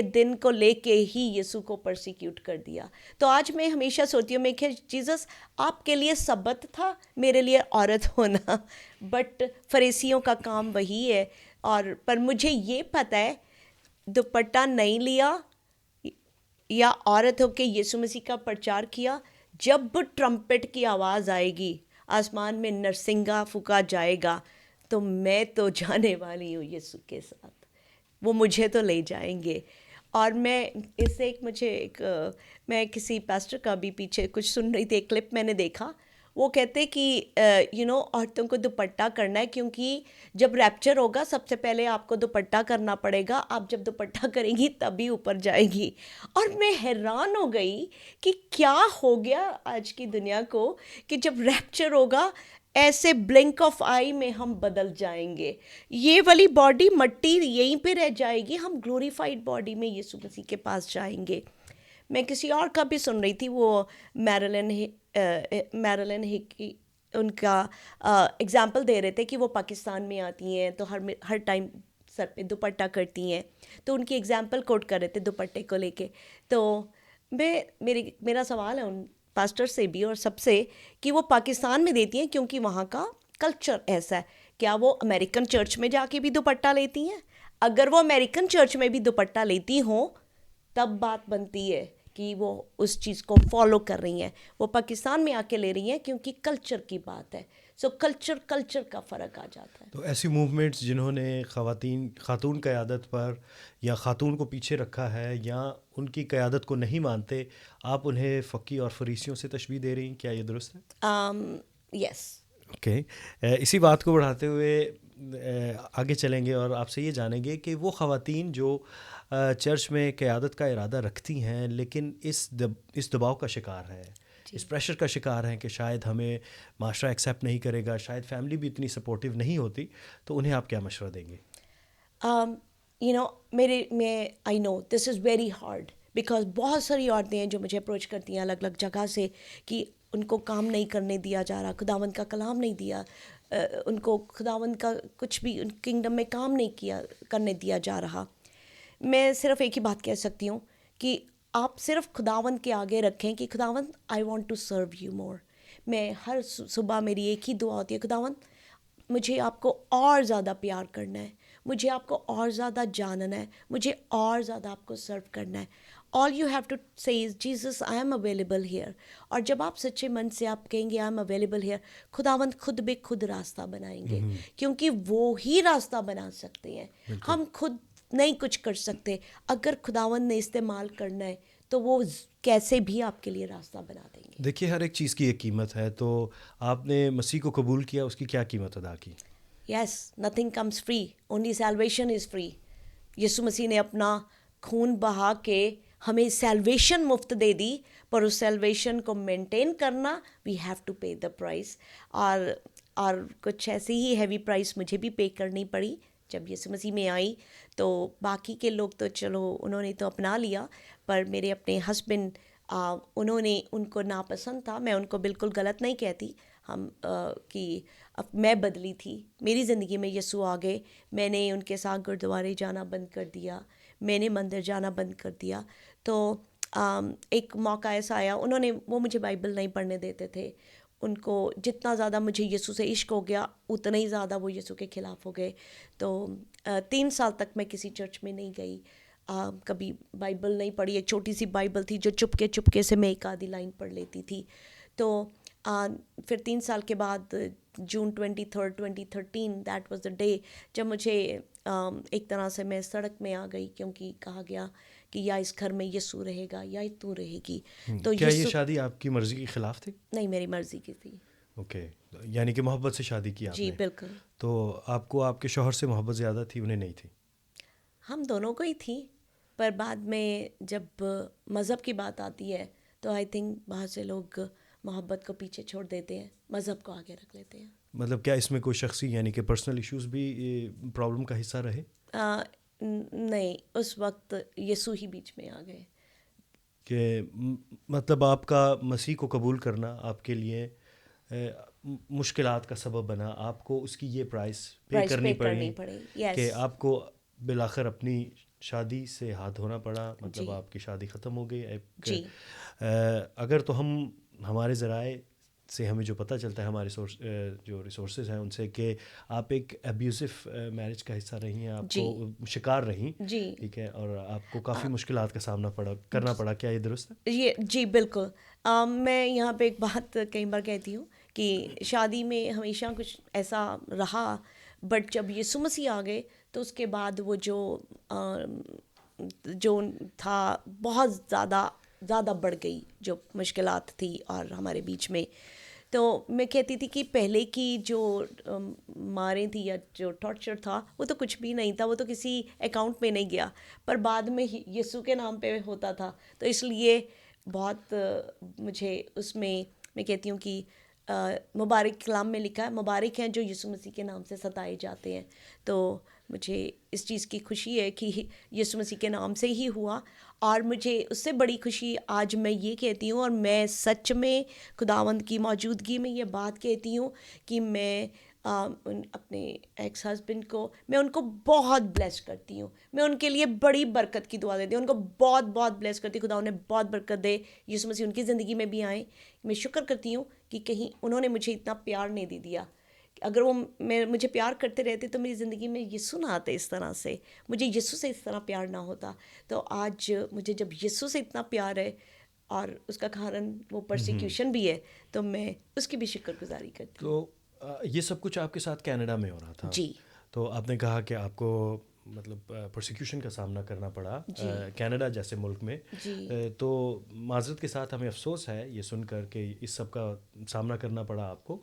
दिन को लेके ही यीशु को परसिक्यूट कर दिया। तो आज मैं हमेशा सोचती हूँ, मैं कि जीसस आपके लिए सब्बत था, मेरे लिए औरत होना, बट फरीसियों का काम वही है। और पर मुझे ये पता है, दुपट्टा नहीं लिया या औरत होके यीशु मसीह का प्रचार किया, जब ट्रम्पेट की आवाज़ आएगी, आसमान में नरसिंगा फूका जाएगा, तो मैं तो जाने वाली हूँ यीशु के साथ, वो मुझे तो ले जाएंगे। और मैं मैं किसी पास्टर का भी पीछे कुछ सुन रही थी, एक क्लिप मैंने देखा, वो कहते कि औरतों को दुपट्टा करना है, क्योंकि जब रैप्चर होगा सबसे पहले आपको दुपट्टा करना पड़ेगा, आप जब दुपट्टा करेंगी तभी ऊपर जाएगी। और मैं हैरान हो गई कि क्या हो गया आज की दुनिया को कि जब रैप्चर होगा ऐसे ब्लिंक ऑफ आई में हम बदल जाएंगे, ये वाली बॉडी मट्टी यहीं पे रह जाएगी, हम ग्लोरीफाइड बॉडी में यीशु मसीह के पास जाएंगे। मैं किसी और का भी सुन रही थी, वो मैरिलन हिकी उनका एग्जाम्पल दे रहे थे कि वो पाकिस्तान में आती हैं तो हर टाइम सर पे दुपट्टा करती हैं, तो उनकी एग्जाम्पल कोट कर रहे थे दुपट्टे को लेके। तो मेरा सवाल है उन पास्टर से भी और सबसे कि वो पाकिस्तान में देती हैं क्योंकि वहाँ का कल्चर ऐसा है, क्या वो अमेरिकन चर्च में जाके भी दुपट्टा लेती हैं? अगर वो अमेरिकन चर्च में भी दुपट्टा लेती हों तब बात बनती है कि वो उस चीज़ को फॉलो कर रही हैं। वो पाकिस्तान में आके ले रही हैं क्योंकि कल्चर की बात है। सो कल्चर का फ़र्क आ जाता है। तो ऐसी मूवमेंट्स जिन्होंने खातून क़यादत पर या खातून को पीछे रखा है या उनकी क़यादत को नहीं मानते, आप उन्हें फ़क़ी और फरीसियों से तशबीह दे रही हैं, क्या ये दुरुस्त है? यस। ओके। इसी बात को बढ़ाते हुए आगे चलेंगे और आपसे ये जानेंगे कि वो ख़वातीन जो चर्च में क़यादत का इरादा रखती हैं लेकिन इस दबाव का शिकार हैं, इस प्रेशर का शिकार हैं कि शायद हमें माशरा एक्सेप्ट नहीं करेगा, शायद फैमिली भी इतनी सपोर्टिव नहीं होती, तो उन्हें आप क्या मशवरा देंगे? मैं आई know this is very hard because बहुत सारी औरतें हैं जो मुझे अप्रोच करती हैं अलग अलग जगह से कि उनको काम नहीं करने दिया जा रहा, खुदावंद का कलाम नहीं दिया, उनको खुदावंद का कुछ भी किंगडम में काम नहीं किया करने दिया जा रहा। मैं सिर्फ एक ही बात कह सकती हूँ कि आप सिर्फ खुदावंद के आगे रखें कि खुदावंद I want to serve you more. मैं हर सुबह मेरी एक ही दुआ होती है, खुदावंद मुझे आपको और ज़्यादा प्यार करना है, मुझे आपको और ज़्यादा जानना है, मुझे और ज़्यादा आपको सर्व करना है। ऑल यू हैव टू से is Jesus I am available hair. और जब आप सच्चे मन से आप कहेंगे आई एम अवेलेबल हेयर, खुदावंद खुद बे खुद रास्ता बनाएंगे, क्योंकि वो ही रास्ता बना सकते हैं। हम खुद नहीं कुछ कर सकते। अगर खुदावंद ने इस्तेमाल करना है तो वो कैसे भी आपके लिए रास्ता बना देंगे। देखिए, हर एक चीज़ की एक कीमत है, तो आपने मसीह को कबूल किया, उसकी क्या कीमत अदा की? Yes, nothing comes free, only salvation is free. Yeshu Masih ने अपना खून बहा के हमें सैल्वेशन मुफ्त दे दी, पर उस सैल्वेशन को मेंटेन करना वी हैव टू पे द प्राइस। और कुछ ऐसी ही हैवी प्राइस मुझे भी पे करनी पड़ी जब यीशु मसीह में आई। तो बाकी के लोग तो चलो उन्होंने तो अपना लिया, पर मेरे अपने हस्बैंड उन्होंने उनको नापसंद था। मैं उनको बिल्कुल गलत नहीं कहती, कि अब मैं बदली थी, मेरी ज़िंदगी में यीशु आ गए, मैंने उनके साथ गुरुद्वारे जाना बंद कर दिया, मैंने मंदिर जाना बंद कर दिया। तो एक मौका ऐसा आया, वो मुझे बाइबल नहीं पढ़ने देते थे। उनको जितना ज़्यादा मुझे यीशु से इश्क हो गया उतना ही ज़्यादा वो यीशु के ख़िलाफ़ हो गए। तो 3 साल तक मैं किसी चर्च में नहीं गई, कभी बाइबल नहीं पढ़ी। एक छोटी सी बाइबल थी जो चुपके से मैं एक आधी लाइन पढ़ लेती थी। तो फिर 3 साल के बाद जून 23, 2013 दैट वाज द डे जब मुझे एक तरह से मैं सड़क में आ गई, क्योंकि कहा गया कि या इस घर में यीशु रहेगा या तू रहेगी। तो क्या ये शादी आपकी मर्ज़ी के ख़िलाफ़ थी? नहीं, मेरी मर्ज़ी की थी। ओके, यानी कि मोहब्बत से शादी की आपने? जी बिल्कुल। तो आपको आपके शौहर से मोहब्बत ज़्यादा थी, उन्हें नहीं थी? हम दोनों को ही थी, पर बाद में जब मज़हब की बात आती है तो आई थिंक बहुत से लोग मोहब्बत को पीछे छोड़ देते हैं, मज़हब को आगे रख लेते हैं। मतलब क्या इसमें कोई शख्सी यानी कि पर्सनल इश्यूज़ भी प्रॉब्लम का हिस्सा रहे? नहीं, उस वक्त यीशु ही बीच में आ गए। कि मतलब आपका मसीह को कबूल करना आपके लिए मुश्किलात का सबब बना, आपको उसकी ये प्राइस पे करनी पड़ी कि यस। आपको बिलाखिर अपनी शादी से हाथ धोना पड़ा, मतलब जी आपकी शादी ख़त्म हो गई। जी अगर तो हम हमारे ज़राए से हमें जो पता चलता है, हमारे जो रिसोर्सेज हैं उनसे, कि आप एक एब्यूसिव मैरिज का हिस्सा रही हैं, आपको शिकार रही, जी ठीक है, और आपको काफ़ी मुश्किलात का सामना करना पड़ा, क्या ये दुरुस्त है? ये जी बिल्कुल। मैं यहाँ पे एक बात कई बार कहती हूँ कि शादी में हमेशा कुछ ऐसा रहा, बट जब यीशु मसीह आ गए तो उसके बाद वो जो था बहुत ज़्यादा बढ़ गई जो मुश्किलात थी और हमारे बीच में। तो मैं कहती थी कि पहले की जो मारें थी या जो टॉर्चर था वो तो कुछ भी नहीं था, वो तो किसी अकाउंट में नहीं गया, पर बाद में यीशु के नाम पे होता था। तो इसलिए बहुत मुझे उसमें मैं कहती हूँ कि मुबारक कलाम में लिखा है, मुबारक हैं जो यीशु मसीह के नाम से सताए जाते हैं। तो मुझे इस चीज़ की खुशी है कि यीशु मसीह के नाम से ही हुआ, और मुझे उससे बड़ी खुशी आज मैं ये कहती हूँ, और मैं सच में खुदावंद की मौजूदगी में ये बात कहती हूँ कि मैं अपने एक्स हस्बैंड को मैं उनको बहुत ब्लेस करती हूँ, मैं उनके लिए बड़ी बरकत की दुआ देती हूँ, उनको बहुत बहुत ब्लेस करती हूँ। खुदा उन्हें बहुत बरकत दे, यीशु मसीह उनकी ज़िंदगी में भी आए। मैं शुक्र करती हूँ कि कहीं उन्होंने मुझे इतना प्यार नहीं दे दिया। अगर वो मुझे प्यार करते रहते तो मेरी ज़िंदगी में यीशु ना आते इस तरह से, मुझे यीशु से इस तरह प्यार ना होता। तो आज मुझे जब यीशु से इतना प्यार है और उसका कारण वो परसिक्यूशन भी है, तो मैं उसकी भी शुक्रगुजारी करती हूँ। तो ये सब कुछ आपके साथ कनाडा में हो रहा था। जी तो आपने कहा कि आपको मतलब प्रोसिक्यूशन का सामना करना पड़ा कनाडा जैसे मुल्क में, तो माजरत के साथ हमें अफसोस है ये सुनकर कि इस सब का सामना करना पड़ा आपको।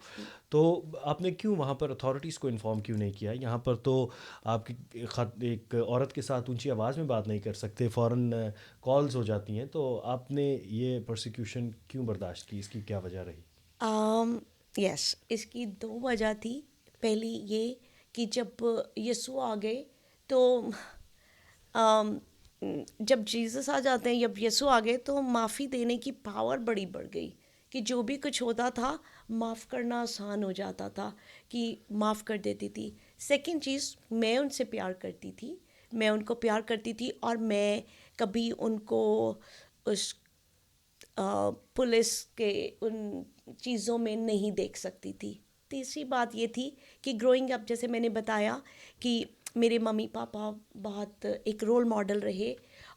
तो आपने क्यों वहाँ पर अथॉरिटीज़ को इन्फॉर्म क्यों नहीं किया? यहाँ पर तो आपकी एक औरत के साथ ऊंची आवाज़ में बात नहीं कर सकते, फ़ौरन कॉल्स हो जाती हैं, तो आपने ये प्रोसिक्यूशन क्यों बर्दाश्त की? इसकी क्या वजह रही? यस, इसकी दो वजह थी। पहली ये कि जब यीशु आ गए तो जब जीसस आ जाते हैं, जब यीशु आ गए तो माफ़ी देने की पावर बड़ी बढ़ गई कि जो भी कुछ होता था माफ़ करना आसान हो जाता था, कि माफ़ कर देती थी। सेकंड चीज़, मैं उनसे प्यार करती थी, मैं उनको प्यार करती थी और मैं कभी उनको उस पुलिस के उन चीज़ों में नहीं देख सकती थी। तीसरी बात ये थी कि ग्रोइंग अप, जैसे मैंने बताया कि मेरे मम्मी पापा बहुत एक रोल मॉडल रहे,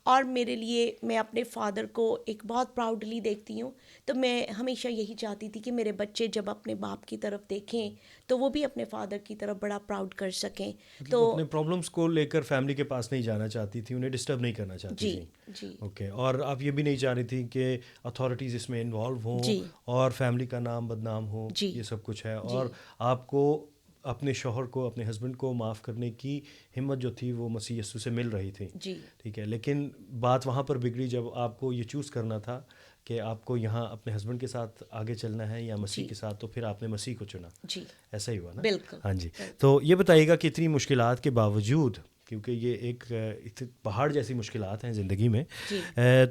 और मेरे लिए, मैं अपने फादर को एक बहुत प्राउडली देखती हूँ, तो मैं हमेशा यही चाहती थी कि मेरे बच्चे जब अपने बाप की तरफ देखें तो वो भी अपने फादर की तरफ बड़ा प्राउड कर सकें। तो अपने प्रॉब्लम्स को लेकर फैमिली के पास नहीं जाना चाहती थी, उन्हें डिस्टर्ब नहीं करना चाहती थी। जी ओके, और आप ये भी नहीं चाह रही थी कि अथॉरिटीज़ इसमें इन्वॉल्व हों जी और फैमिली का नाम बदनाम हो, जी ये सब कुछ है। जी और आपको अपने शौहर को, अपने हस्बैंड को माफ़ करने की हिम्मत जो थी वो मसीह यीशु से मिल रही थी। जी ठीक है, लेकिन बात वहाँ पर बिगड़ी जब आपको ये चूज़ करना था कि आपको यहाँ अपने हस्बैंड के साथ आगे चलना है या मसीह जी के साथ, तो फिर आपने मसीह को चुना। जी ऐसा ही हुआ ना? बिल्कुल हाँ जी। बिल्कुल। तो ये बताइएगा कि इतनी मुश्किलात के बावजूद, क्योंकि ये एक पहाड़ जैसी मुश्किलात हैं ज़िंदगी में, जी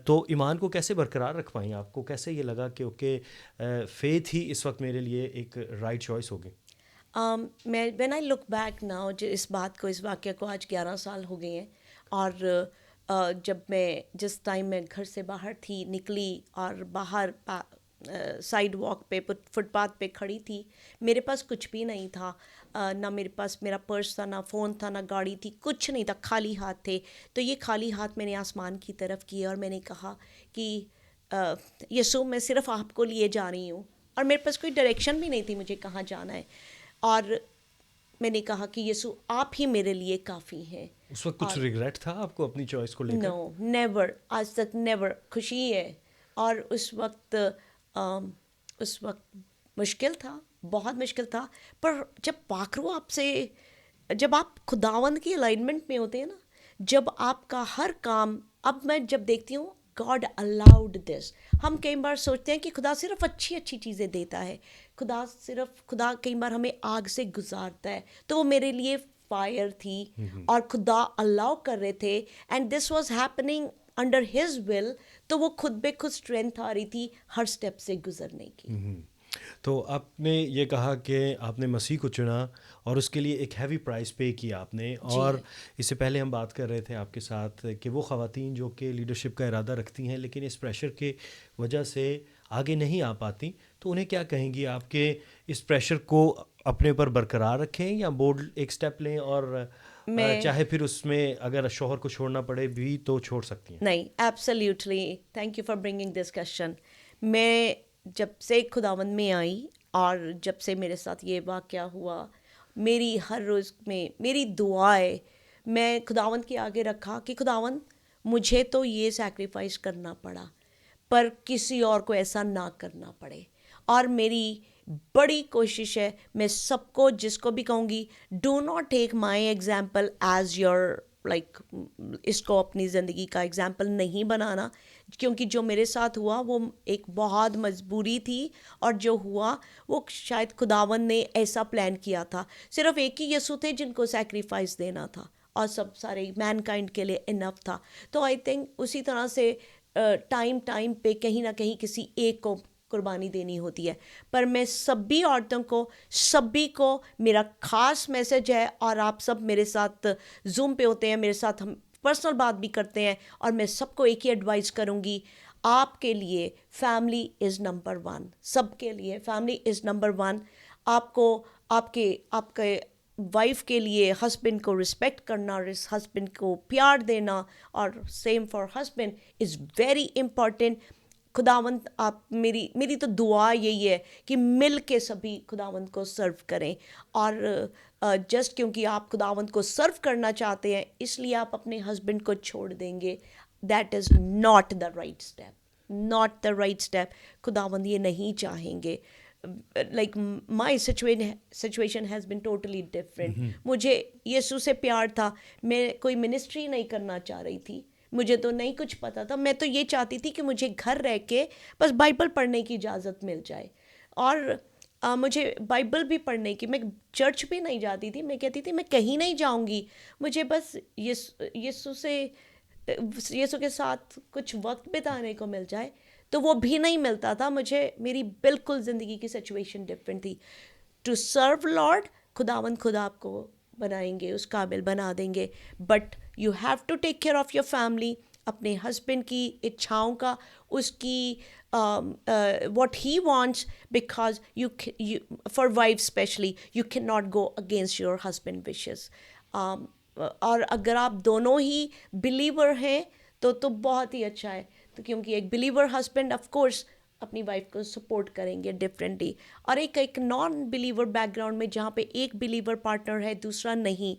तो ईमान को कैसे बरकरार रख पाई? आपको कैसे ये लगा कि ओके, फेथ ही इस वक्त मेरे लिए एक राइट चॉइस होगी? मैं when I look back now, जो इस बात को, इस वाक़या को आज 11 साल हो गए हैं, और जब मैं, जिस टाइम मैं घर से बाहर थी, निकली और बाहर साइड वॉक पे, फुटपाथ पे खड़ी थी, मेरे पास कुछ भी नहीं था, ना मेरे पास मेरा पर्स था, ना फ़ोन था, ना गाड़ी थी, कुछ नहीं था, खाली हाथ थे। तो ये खाली हाथ मैंने आसमान की तरफ किए और मैंने कहा कि यीशु, मैं सिर्फ आपको लिए जा रही हूँ, और मेरे पास कोई डायरेक्शन भी नहीं थी मुझे कहाँ जाना है। और मैंने कहा कि यीशु, आप ही मेरे लिए काफ़ी हैं। उस वक्त कुछ और रिग्रेट था आपको अपनी चॉइस को नो, लेकर? नेवर, आज तक नेवर, खुशी है। और उस वक्त मुश्किल था, बहुत मुश्किल था, पर जब पाखरू आपसे, जब आप खुदावंद की अलाइनमेंट में होते हैं ना, जब आपका हर काम, अब मैं जब देखती हूँ, गॉड अलाउड दिस। हम कई बार सोचते हैं कि खुदा सिर्फ अच्छी अच्छी चीज़ें देता है, खुदा कई बार हमें आग से गुजारता है, तो वो मेरे लिए फायर थी, और खुदा अलाउ कर रहे थे, and this was happening under his will, तो वो खुद बे खुद स्ट्रेंथ आ रही थी हर स्टेप से गुजरने की। तो आपने ये कहा कि आपने मसीह को चुना और उसके लिए एक हैवी प्राइस पे किया आपने, जी और इससे पहले हम बात कर रहे थे आपके साथ कि वो ख़वातीन जो कि लीडरशिप का इरादा रखती हैं लेकिन इस प्रेशर के वजह से आगे नहीं आ पाती, तो उन्हें क्या कहेंगी आपके इस प्रेशर को अपने ऊपर बरकरार रखें या बोल्ड एक स्टेप लें, और मैं चाहे फिर उसमें अगर शौहर को छोड़ना पड़े भी तो छोड़ सकती हैं? नहीं, absolutely, thank you for bringing this question. मैं जब से खुदावंद में आई और जब से मेरे साथ ये वाक़या हुआ, मेरी हर रोज़ में मेरी दुआएं, मैं खुदावंद के आगे रखा कि खुदावंद, मुझे तो ये सैक्रिफाइस करना पड़ा, पर किसी और को ऐसा ना करना पड़े। और मेरी बड़ी कोशिश है, मैं सबको, जिसको भी कहूँगी, do not take my example as your, like, इसको अपनी ज़िंदगी का एग्जाम्पल नहीं बनाना, क्योंकि जो मेरे साथ हुआ वो एक बहुत मजबूरी थी, और जो हुआ वो शायद खुदावन ने ऐसा प्लान किया था। सिर्फ एक ही यीशु थे जिनको सैक्रिफाइस देना था, और सब सारे मैनकाइंड के लिए इनफ था। तो आई थिंक उसी तरह से टाइम पे कहीं ना कहीं किसी एक को कुर्बानी देनी होती है। पर मैं सभी औरतों को, सभी को मेरा खास मैसेज है, और आप सब मेरे साथ जूम पे होते हैं, मेरे साथ हम पर्सनल बात भी करते हैं, और मैं सबको एक ही एडवाइस करूँगी, आपके लिए फैमिली इज़ नंबर वन, सबके लिए फैमिली इज़ नंबर वन। आपको आपके आपके वाइफ के लिए हस्बैंड को रिस्पेक्ट करना और इस हस्बैंड को प्यार देना, और same for husband, is very important. खुदावंद आप मेरी तो दुआ यही है कि मिल के सभी खुदावंद को सर्व करें। और जस्ट क्योंकि आप खुदावंद को सर्व करना चाहते हैं इसलिए आप अपने हस्बैंड को छोड़ देंगे, that is not the right step, not the right step. खुदावंद ये नहीं चाहेंगे। Like my situation has been totally different. मुझे यीशु से प्यार था, मैं कोई मिनिस्ट्री नहीं करना चाह रही थी, मुझे तो नहीं कुछ पता था, मैं तो ये चाहती थी कि मुझे घर रह के बस बाइबल पढ़ने की इजाज़त मिल जाए। और मुझे बाइबल भी पढ़ने की, मैं चर्च भी नहीं जाती थी, मैं कहती थी मैं कहीं नहीं जाऊंगी, मुझे बस यीशु के साथ कुछ वक्त बिताने को मिल जाए, तो वो भी नहीं मिलता था मुझे। मेरी बिल्कुल ज़िंदगी की सिचुएशन डिफरेंट थी। टू सर्व लॉर्ड, खुदावंद खुदा आपको बनाएंगे, उस काबिल बना देंगे, but you have to take care of your family, अपने हस्बैंड की इच्छाओं का, उसकी what he wants, because you for wives especially you cannot go against your husband wishes. और अगर आप दोनों ही बिलीवर हैं तो बहुत ही अच्छा है, तो क्योंकि एक बिलीवर हस्बैंड ऑफ कोर्स अपनी वाइफ को सपोर्ट करेंगे डिफरेंटली, और एक नॉन बिलीवर बैकग्राउंड में जहाँ पे एक बिलीवर पार्टनर है दूसरा नहीं,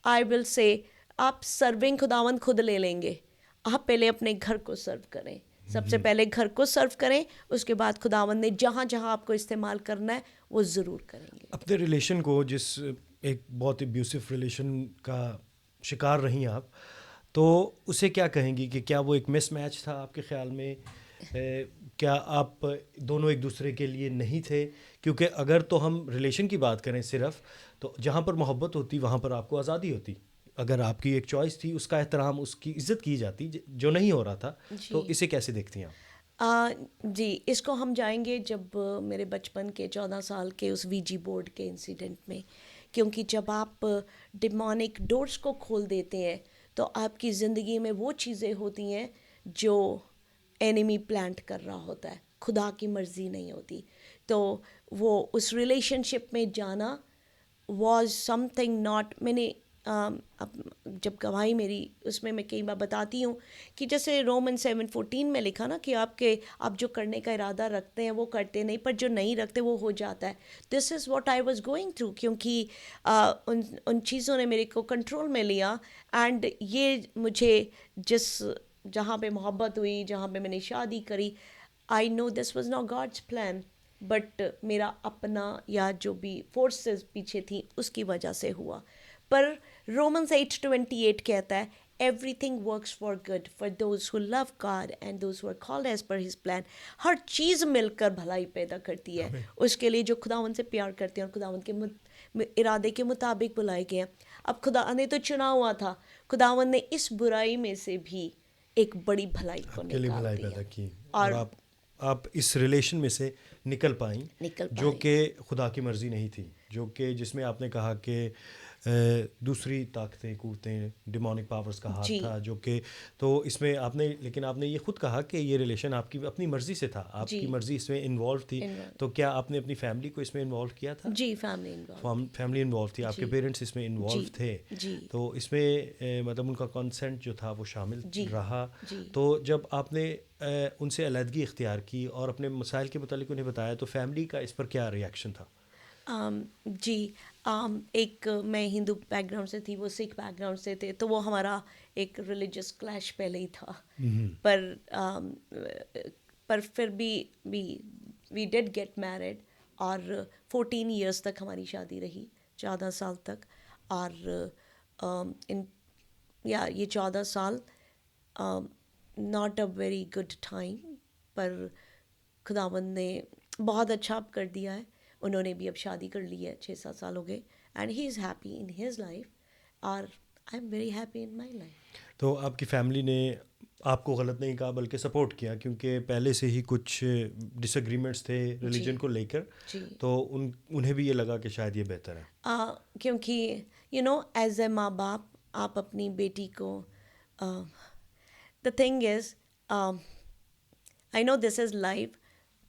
आई विल से आप सर्विंग खुदावंद खुद ले लेंगे। आप पहले अपने घर को सर्व करें, सबसे पहले घर को सर्व करें, उसके बाद खुदावंद ने जहाँ जहाँ आपको इस्तेमाल करना है वो ज़रूर करेंगे। अपने रिलेशन को, जिस एक बहुत अब्यूसिव रिलेशन का शिकार रही आप, तो उसे क्या कहेंगी कि क्या वो एक मिसमैच था आपके ख़्याल में? क्या आप दोनों एक दूसरे के लिए नहीं थे? क्योंकि अगर तो हम रिलेशन की बात करें सिर्फ, तो जहाँ पर मोहब्बत होती वहाँ पर आपको आज़ादी होती, अगर आपकी एक चॉइस थी उसका एहतराम, उसकी इज्जत की जाती, जो नहीं हो रहा था। तो इसे कैसे देखती हैं आप? जी, इसको हम जाएंगे जब मेरे बचपन के 14 साल के उस वीजी बोर्ड के इंसिडेंट में, क्योंकि जब आप डिमोनिक डोर्स को खोल देते हैं तो आपकी ज़िंदगी में वो चीज़ें होती हैं जो एनिमी प्लांट कर रहा होता है, खुदा की मर्ज़ी नहीं होती। तो वो उस रिलेशनशिप में जाना वॉज समथिंग नॉट, मैंने अब जब गवाही मेरी उसमें मैं कई बार बताती हूँ कि जैसे रोमन 7:14 में लिखा ना कि आप जो करने का इरादा रखते हैं वो करते नहीं, पर जो नहीं रखते वो हो जाता है। This is what I was going through, क्योंकि उन चीज़ों ने मेरे को कंट्रोल में लिया। एंड ये मुझे जहाँ पे मोहब्बत हुई, जहाँ पे मैंने शादी करी, I know this was not God's plan, but मेरा अपना या जो भी फोर्सेस पीछे थी उसकी वजह से हुआ। पर रोमन्स 8:28 कहता है everything works for good for those who love God and those who are called as per his plan. हर चीज़ मिलकर भलाई पैदा करती है उसके लिए जो खुदावंद से प्यार करते हैं और खुदावंद के इरादे के मुताबिक बुलाए गए हैं। अब खुदा ने तो चुना हुआ था, खुदावंद ने इस बुराई में से भी एक बड़ी भलाई को निकाल भलाई दिया पैदा की, और आप इस रिलेशन में से निकल पाई, जो कि खुदा की मर्ज़ी नहीं थी, जो कि जिसमें आपने कहा कि दूसरी ताकतें, कूवतें, डिमोनिक पावर्स का हाथ था, जो कि तो इसमें लेकिन आपने ये खुद कहा कि ये रिलेशन आपकी अपनी मर्ज़ी से था, आपकी मर्ज़ी इसमें इन्वॉल्व थी। तो क्या आपने अपनी फैमिली को इसमें इन्वॉल्व किया था? जी, फैमिली इन्वॉल्व थी, आपके पेरेंट्स इसमें इन्वॉल्व थे, तो इसमें मतलब उनका कंसेंट जो था वो शामिल रहा। तो जब आपने उनसे अलहदगी इख्तियार की और अपने मसाइल के मुतालिक उन्हें बताया, तो फैमिली का इस पर क्या रिएक्शन था? एक मैं हिंदू बैकग्राउंड से थी, वो सिख बैकग्राउंड से थे, तो वो हमारा एक रिलीजियस क्लैश पहले ही था। पर फिर भी वी डिड गेट मैरिड, और 14 इयर्स तक हमारी शादी रही, 14 साल तक। और ये 14 साल not a very good time, पर खुदावंद ने बहुत अच्छा कर दिया है। उन्होंने भी अब शादी कर ली है, 6-7 साल हो गए, and he is happy in his life और I am very happy in my life. तो आपकी फैमिली ने आपको गलत नहीं कहा बल्कि सपोर्ट किया, क्योंकि पहले से ही कुछ डिसएग्रीमेंट्स थे रिलीजन को लेकर, तो उन्हें भी ये लगा कि शायद ये बेहतर है। क्योंकि एज ए माँ बाप आप अपनी बेटी को, the thing is, I know this is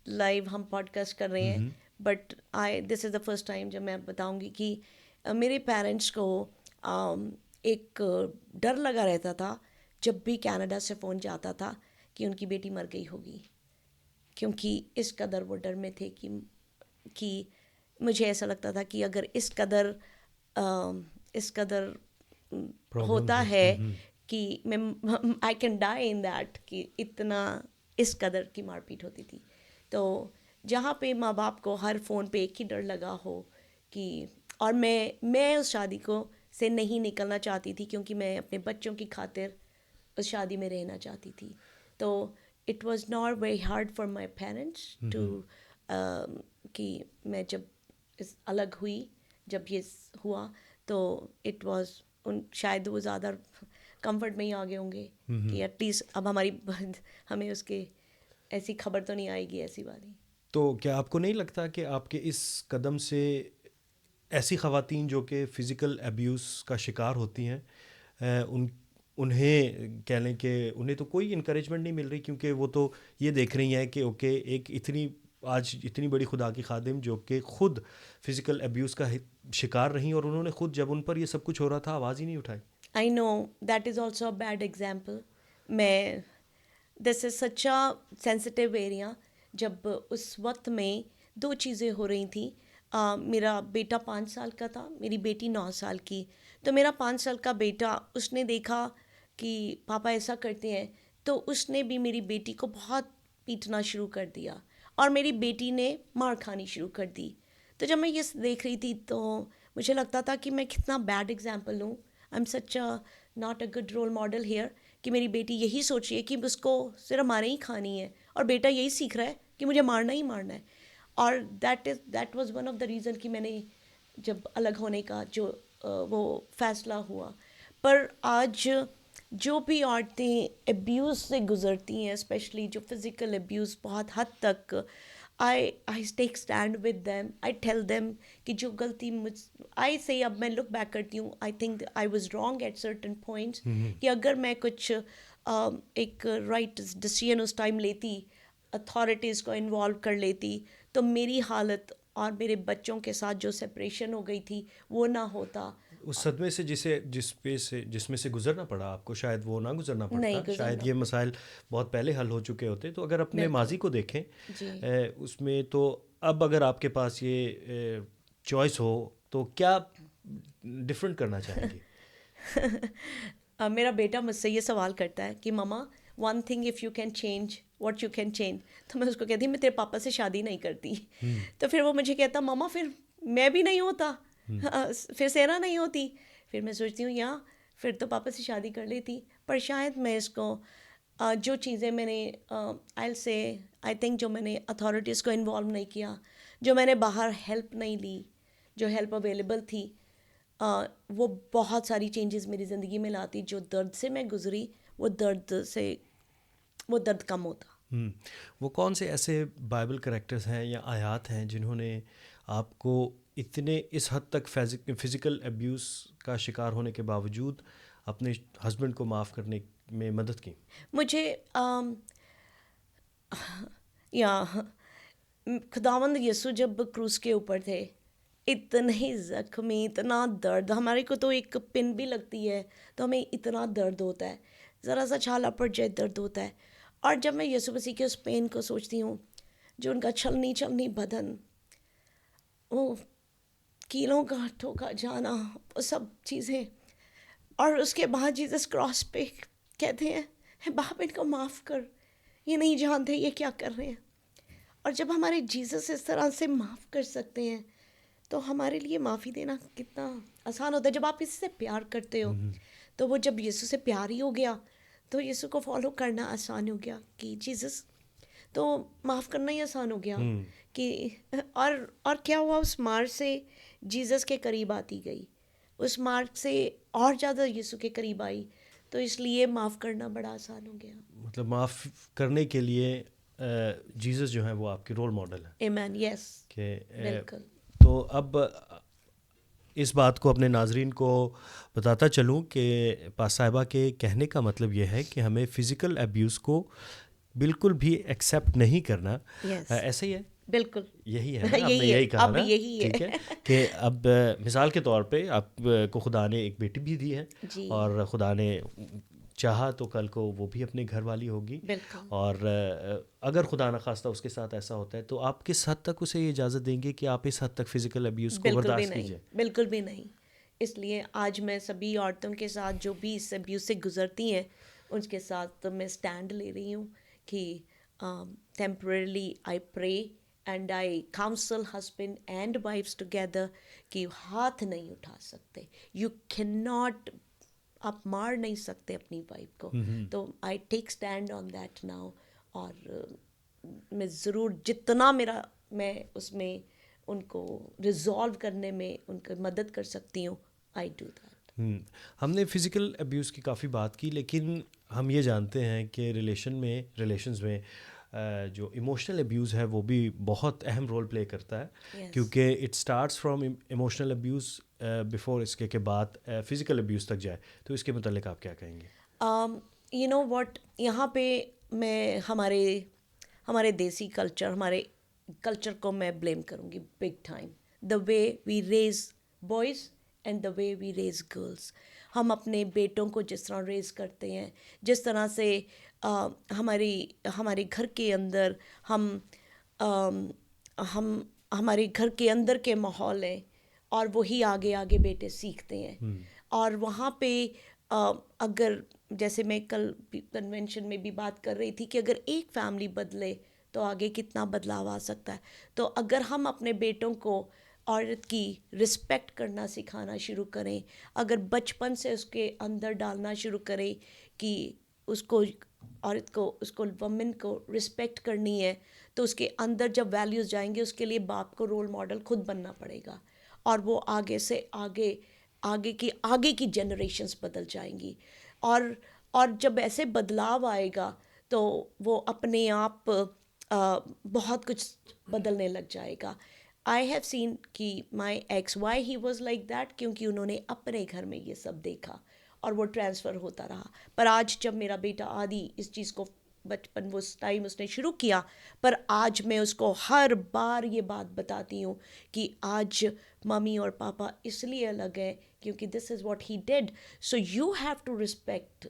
live हम पॉडकास्ट कर रहे हैं, but this is the first time जब मैं बताऊंगी कि मेरे पेरेंट्स को एक डर लगा रहता था जब भी कनाडा से फ़ोन जाता था कि उनकी बेटी मर गई होगी। क्योंकि इस कदर वो डर में थे कि मुझे ऐसा लगता था कि अगर इस कदर होता है कि मैं I can die in that, कि इतना इस कदर की मारपीट होती थी। तो जहाँ पे माँ बाप को हर फ़ोन पे एक ही डर लगा हो कि, और मैं उस शादी को से नहीं निकलना चाहती थी क्योंकि मैं अपने बच्चों की खातिर उस शादी में रहना चाहती थी। तो it was not very hard for my parents to कि मैं जब अलग हुई, जब ये हुआ, तो इट वाज शायद वो ज़्यादा कंफर्ट में ही आ गए होंगे कि एटलीस्ट अब हमें उसके ऐसी खबर तो नहीं आएगी ऐसी वाली। तो क्या आपको नहीं लगता कि आपके इस कदम से ऐसी ख़वातीन जो कि फ़िज़िकल अब्यूज़ का शिकार होती हैं उन्हें कह लें कि उन्हें तो कोई इनकरेजमेंट नहीं मिल रही, क्योंकि वो तो ये देख रही हैं कि ओके एक इतनी बड़ी खुदा की खादिम जो कि ख़ुद फ़िज़िकल अब्यूज़ का शिकार रहीं और उन्होंने ख़ुद जब उन पर ये सब कुछ हो रहा था आवाज़ ही नहीं उठाई। I know that is also a bad example. This is such a sensitive area. जब उस वक्त में दो चीज़ें हो रही थी। मेरा बेटा 5 साल का था, मेरी बेटी 9 साल की। तो मेरा 5 साल का बेटा, उसने देखा कि पापा ऐसा करते हैं, तो उसने भी मेरी बेटी को बहुत पीटना शुरू कर दिया और मेरी बेटी ने मार खानी शुरू कर दी। तो जब मैं ये देख रही थी तो मुझे लगता था कि मैं कितना बैड एग्जाम्पल हूँ। I am such a not a good role model here कि मेरी बेटी यही सोच रही है कि उसको सिर्फ मारे ही खानी है और बेटा यही सीख रहा है कि मुझे मारना ही मारना है। और that was one of the reason कि मैंने जब अलग होने का जो वो फैसला हुआ। पर आज जो भी औरतें अब्यूज़ से गुज़रती हैं, स्पेशली जो फिज़िकल अब्यूज़ बहुत हद तक, I take stand with them. I tell them कि जो गलती आई से अब मैं लुक बैक करती हूँ, I think I was wrong at certain points, कि अगर मैं कुछ एक राइट डिसीजन उस टाइम लेती, अथॉरिटीज़ को इन्वॉल्व कर लेती, तो मेरी हालत और मेरे बच्चों के साथ जो सेपरेशन हो गई थी वो ना होता। उस सदमे से जिसमें से गुजरना पड़ा आपको, शायद वो ना गुजरना नहीं पड़ता, शायद गुजरना ये मसाइल बहुत पहले हल हो चुके होते। तो अगर अपने बिल्कुल माजी को देखें जी। उसमें, तो अब अगर आपके पास ये चॉइस हो तो क्या डिफरेंट करना चाहेंगी? मेरा बेटा मुझसे ये सवाल करता है कि mama, one thing if you can change what you can change. तो मैं उसको कहती मैं तेरे पापा से शादी नहीं करती। तो फिर वो मुझे कहता ममा फिर मैं भी नहीं होता, फिर सेना नहीं होती। फिर मैं सोचती हूँ या फिर तो पापा से शादी कर लेती। पर शायद मैं इसको जो चीज़ें मैंने आई थिंक जो मैंने अथॉरिटीज़ को इन्वॉल्व नहीं किया, जो मैंने बाहर हेल्प नहीं ली, जो हेल्प अवेलेबल थी, वो बहुत सारी चेंजेस मेरी ज़िंदगी में लाती। जो दर्द से मैं गुज़री वो दर्द कम होता। वो कौन से ऐसे बाइबल करैक्टर्स हैं या आयात हैं जिन्होंने आपको इतने इस हद तक फिज़िकल अब्यूज़ का शिकार होने के बावजूद अपने हस्बैंड को माफ़ करने में मदद की? मुझे या खुदावंद यीशु जब क्रूस के ऊपर थे, इतने ज़ख्मी, इतना दर्द, हमारे को तो एक पिन भी लगती है तो हमें इतना दर्द होता है, ज़रा सा छाला पड़ जाए दर्द होता है। और जब मैं यीशु मसीह के उस पेन को सोचती हूँ, जो उनका छलनी छलनी बदन, वो कीलों का ठोका जाना, वो सब चीज़ें, और उसके बाद जीसस क्रॉस पे कहते हैं बाप इनको माफ़ कर, ये नहीं जानते ये क्या कर रहे हैं। और जब हमारे जीसस इस तरह से माफ़ कर सकते हैं तो हमारे लिए माफ़ी देना कितना आसान होता है। जब आप इससे प्यार करते हो, तो वो जब यीशु से प्यार ही हो गया तो यीशु को फॉलो करना आसान हो गया कि जीसस, तो माफ़ करना ही आसान हो गया कि और क्या हुआ, उस मार से जीसस के करीब आती गई, उस मार्ग से और ज़्यादा यीशु के करीब आई, तो इसलिए माफ़ करना बड़ा आसान हो गया। मतलब माफ़ करने के लिए जीसस जो है वो आपके रोल मॉडल है आमेन, यस, कि बिल्कुल। तो अब इस बात को अपने नाजरीन को बताता चलूँ कि पास साहिबा के कहने का मतलब ये है कि हमें फ़िज़िकल अब्यूज़ को बिल्कुल भी एक्सेप्ट नहीं करना। यस, ऐसे ही है, बिल्कुल। यही है ना, यही आपने है, यही कहा अब ना? यही है। ठीक है कि अब मिसाल के तौर पे आपको खुदा ने एक बेटी भी दी है जी। और खुदा ने चाहा तो कल को वो भी अपने घर वाली होगी। बिल्कुल। और अगर खुदा न खास्ता उसके साथ ऐसा होता है तो आप किस हद तक उसे ये इजाज़त देंगे कि आप इस हद तक फिज़िकल अब्यूज़ को बिल्कुल भी बर्दाश्त नहीं, कीजिए? बिल्कुल भी नहीं। इसलिए आज मैं सभी औरतों के साथ जो भी इस अब्यूज़ से गुज़रती हैं, उनके साथ तो मैं स्टैंड ले रही हूँ कि temporarily I pray and I counsel husband and wifes together कि हाथ नहीं उठा सकते। यू कैन नॉट, आप मार नहीं सकते अपनी वाइफ को। तो I take stand on that now. और मैं ज़रूर जितना मेरा, मैं उसमें उनको रिजॉल्व करने में उनकी मदद कर सकती हूँ, आई डू दैट। हमने फ़िज़िकल अब्यूज़ की काफ़ी बात की, लेकिन हम ये जानते हैं कि रिलेशंस में जो इमोशनल अब्यूज़ है वो भी बहुत अहम रोल प्ले करता है, यस। क्योंकि it starts from emotional abuse before इसके के बाद फ़िज़िकल अब्यूज़ तक जाए। तो इसके मुतालिक आप क्या कहेंगे? यू नो व्हाट, यहाँ पे मैं हमारे हमारे देसी कल्चर, हमारे कल्चर को मैं ब्लेम करूँगी big time. The way we raise boys and the way we raise girls. हम अपने बेटों को जिस तरह रेज करते हैं, जिस तरह से हमारे घर के अंदर अम, हम हमारे घर के अंदर के माहौल हैं, और वही आगे आगे बेटे सीखते हैं। और वहाँ पे अगर, जैसे मैं कल कन्वेंशन में भी बात कर रही थी कि अगर एक फैमिली बदले तो आगे कितना बदलाव आ सकता है। तो अगर हम अपने बेटों को औरत की रिस्पेक्ट करना सिखाना शुरू करें, अगर बचपन से उसके अंदर डालना शुरू करें कि उसको, औरत को, उसको, वमेन को रिस्पेक्ट करनी है, तो उसके अंदर जब वैल्यूज़ जाएंगे, उसके लिए बाप को रोल मॉडल खुद बनना पड़ेगा। और वो आगे से आगे की जनरेशन्स बदल जाएंगी। और जब ऐसे बदलाव आएगा तो वो अपने आप बहुत कुछ बदलने लग जाएगा। आई हैव सीन कि my ex why he was like that, क्योंकि उन्होंने अपने घर में ये सब देखा और वो ट्रांसफ़र होता रहा। पर आज जब मेरा बेटा आदि इस चीज़ को, बचपन वो उस टाइम उसने शुरू किया, पर आज मैं उसको हर बार ये बात बताती हूँ कि आज मम्मी और पापा इसलिए अलग हैं क्योंकि this is what he did, so you have to respect.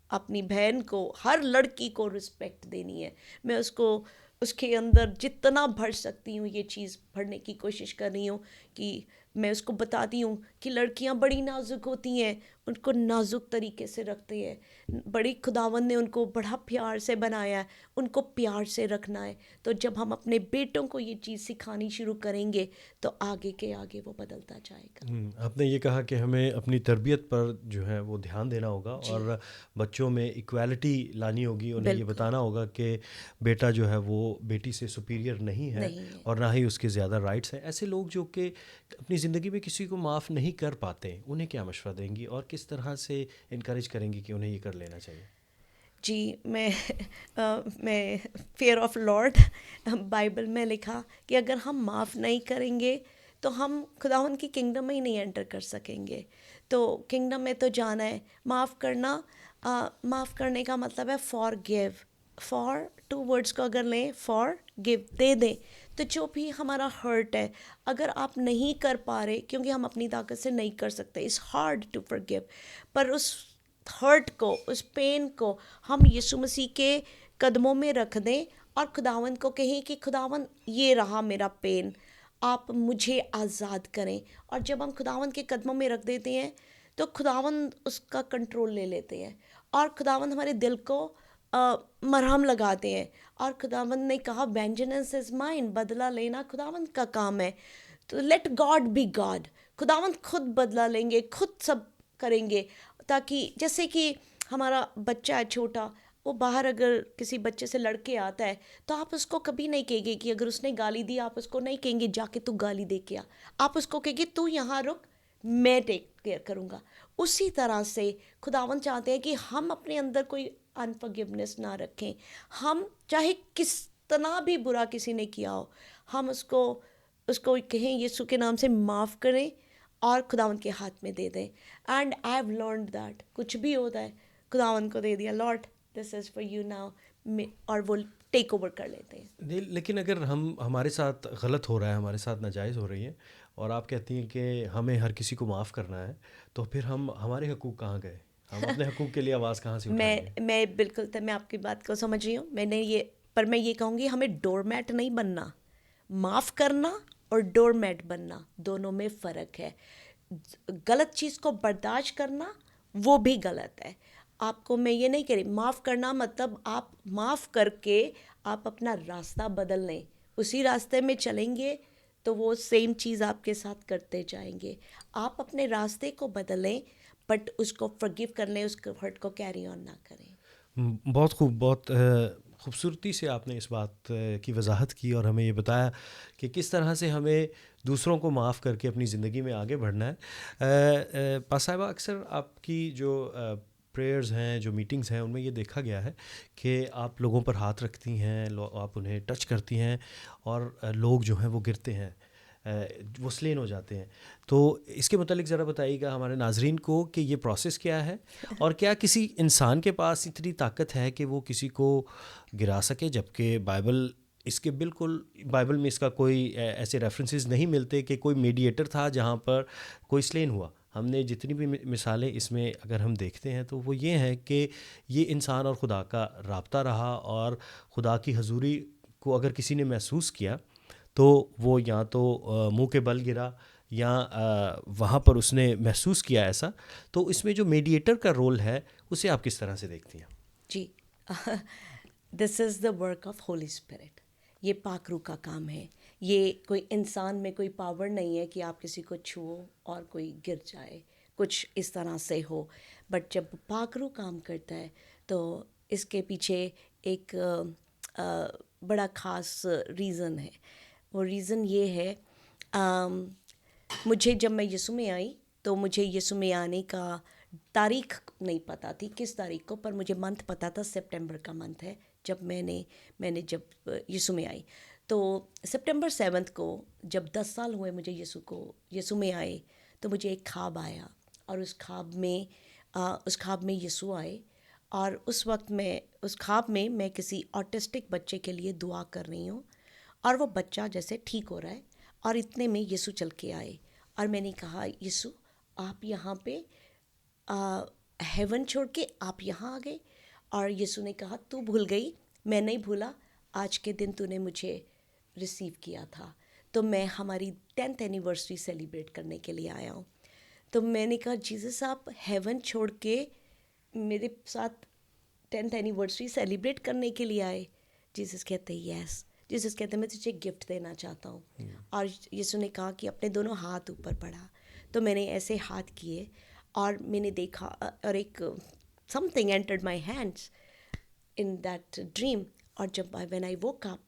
अपनी बहन को, हर लड़की को रिस्पेक्ट देनी है। मैं उसको, उसके अंदर जितना भर सकती हूँ ये चीज़ भरने की कोशिश कर रही हूँ कि मैं उसको बताती हूँ कि लड़कियाँ बड़ी नाजुक होती हैं, उनको नाजुक तरीके से रखते हैं। बड़ी खुदावंद ने उनको बड़ा प्यार से बनाया है, उनको प्यार से रखना है। तो जब हम अपने बेटों को ये चीज़ सिखानी शुरू करेंगे तो आगे के आगे वो बदलता जाएगा। आपने ये कहा कि हमें अपनी तरबियत पर जो है वो ध्यान देना होगा जी, और बच्चों में इक्वालिटी लानी होगी। उन्हें ये बिल्कुल बताना होगा कि बेटा जो है वो बेटी से सुपीरियर नहीं है नहीं है। और ना ही उसके ज़्यादा राइट्स हैं। ऐसे लोग जो कि अपनी ज़िंदगी में किसी को माफ़ नहीं कर पाते, उन्हें क्या मशवरा देंगी और किस तरह से इनकरेज करेंगी कि उन्हें ये कर लेना चाहिए? जी, मैं फियर ऑफ लॉर्ड, बाइबल में लिखा कि अगर हम माफ़ नहीं करेंगे तो हम खुदावंद की किंगडम में ही नहीं एंटर कर सकेंगे। तो किंगडम में तो जाना है, माफ़ करना। माफ़ करने का मतलब है forgive. For, two words को अगर लें, फॉर गिव, दे दें। तो जो भी हमारा हर्ट है, अगर आप नहीं कर पा रहे, क्योंकि हम अपनी ताकत से नहीं कर सकते, इट्स हार्ड टू फॉरगिव, पर उस हर्ट को, उस पेन को हम यीशु मसीह के कदमों में रख दें और खुदावंद को कहें कि खुदावंद ये रहा मेरा पेन, आप मुझे आज़ाद करें। और जब हम खुदावंद के कदमों में रख देते हैं तो खुदावंद उसका कंट्रोल ले लेते हैं और खुदावंद हमारे दिल को मरहम लगाते हैं। और खुदावंद ने कहा वेंजेंस इज़ माइन, बदला लेना खुदावंद का काम है। तो लेट गॉड बी गॉड, खुदावंद खुद बदला लेंगे, खुद सब करेंगे। ताकि जैसे कि हमारा बच्चा है छोटा, वो बाहर अगर किसी बच्चे से लड़के आता है तो आप उसको कभी नहीं कहेंगे कि अगर उसने गाली दी, आप उसको नहीं कहेंगे जाके तू गाली दे के आ, आप उसको कहेंगे तू यहाँ रुक, मैं टेक केयर करूँगा। उसी तरह से खुदावन चाहते हैं कि हम अपने अंदर कोई अनफॉरगिवनेस ना रखें। हम चाहे किस तना भी बुरा किसी ने किया हो, हम उसको उसको कहें यीशु के नाम से माफ़ करें और खुदावन के हाथ में दे दें। And I have learned that कुछ भी होता है खुदावन को दे दिया, Lord this is for you now, और वो टेक ओवर कर लेते हैं। नहीं, लेकिन अगर हमारे साथ गलत हो रहा है, हमारे साथ नाजायज़ हो रही है और आप कहती हैं कि हमें हर किसी को माफ़ करना है, तो फिर हमारे हकूक़ कहाँ गए? हम अपने हकूक़ के लिए आवाज़ कहाँ से उठाएंगे? मैं बिल्कुल, तो मैं आपकी बात को समझ रही हूँ। पर मैं ये कहूँगी, हमें डोरमैट नहीं बनना। माफ़ करना और डोरमैट बनना, दोनों में फ़र्क है। गलत चीज़ को बर्दाश्त करना वो भी गलत है। आपको मैं ये नहीं कह रही, माफ़ करना मतलब आप माफ़ करके आप अपना रास्ता बदल लें, उसी रास्ते में चलेंगे तो वो सेम चीज़ आपके साथ करते जाएंगे। आप अपने रास्ते को बदलें, बट उसको फॉरगिव कर लें, उसको हर्ट को कैरी ऑन ना करें। बहुत खूब, बहुत खूबसूरती से आपने इस बात की वजाहत की और हमें ये बताया कि किस तरह से हमें दूसरों को माफ़ करके अपनी ज़िंदगी में आगे बढ़ना है। पास साहिबा, अक्सर आपकी जो प्रेयर्स हैं, जो मीटिंग्स हैं, उनमें ये देखा गया है कि आप लोगों पर हाथ रखती हैं, आप उन्हें टच करती हैं और लोग जो हैं वो गिरते हैं, वो स्लेन हो जाते हैं। तो इसके मतलब ज़रा बताइएगा हमारे नाजरीन को कि ये प्रोसेस क्या है और क्या किसी इंसान के पास इतनी ताकत है कि वो किसी को गिरा सके, जबकि बाइबल में इसका कोई ऐसे रेफरेंसेस नहीं मिलते कि कोई मीडिएटर था जहाँ पर कोई स्लेन हुआ। हमने जितनी भी मिसालें इसमें अगर हम देखते हैं तो वो ये हैं कि ये इंसान और खुदा का राब्ता रहा, और खुदा की हजूरी को अगर किसी ने महसूस किया तो वो या तो मुंह के बल गिरा या वहाँ पर उसने महसूस किया ऐसा। तो इसमें जो मीडिएटर का रोल है उसे आप किस तरह से देखती हैं? जी, this is the work of Holy Spirit. ये पाक रूह का काम है। ये कोई इंसान में कोई पावर नहीं है कि आप किसी को छुओ और कोई गिर जाए, कुछ इस तरह से हो। बट जब पाक रूह काम करता है तो इसके पीछे एक बड़ा ख़ास रीज़न है। वो रीज़न ये है, मुझे जब मैं यीशु में आई तो मुझे यीशु में आने का तारीख नहीं पता थी किस तारीख को, पर मुझे मंथ पता था, सितंबर का मंथ है जब मैंने जब यीशु में आई। तो सितंबर 7 को जब 10 साल हुए मुझे यीशु में आए, तो मुझे एक ख्वाब आया और उस ख्वाब में यीशु आए। और उस ख्वाब में मैं किसी ऑटिस्टिक बच्चे के लिए दुआ कर रही हूँ और वो बच्चा जैसे ठीक हो रहा है, और इतने में यीशु चल के आए और मैंने कहा, यीशु आप यहाँ पे हेवन छोड़ के आप यहाँ आ गए? और यीशु ने कहा, तू भूल गई, मैं नहीं भूला, आज के दिन तूने मुझे रिसीव किया था, तो मैं हमारी 10th एनिवर्सरी सेलिब्रेट करने के लिए आया हूँ। तो मैंने कहा, जीसस आप हेवन छोड़ के मेरे साथ 10th एनिवर्सरी सेलिब्रेट करने के लिए आए? जीसस कहते यस। जीसस कहते मैं तुझे गिफ्ट देना चाहता हूँ। और यीशु ने कहा कि अपने दोनों हाथ ऊपर बढ़ा। तो मैंने ऐसे हाथ किए और मैंने देखा, और एक something entered my hands in that dream. और जब व्हेन आई वोक अप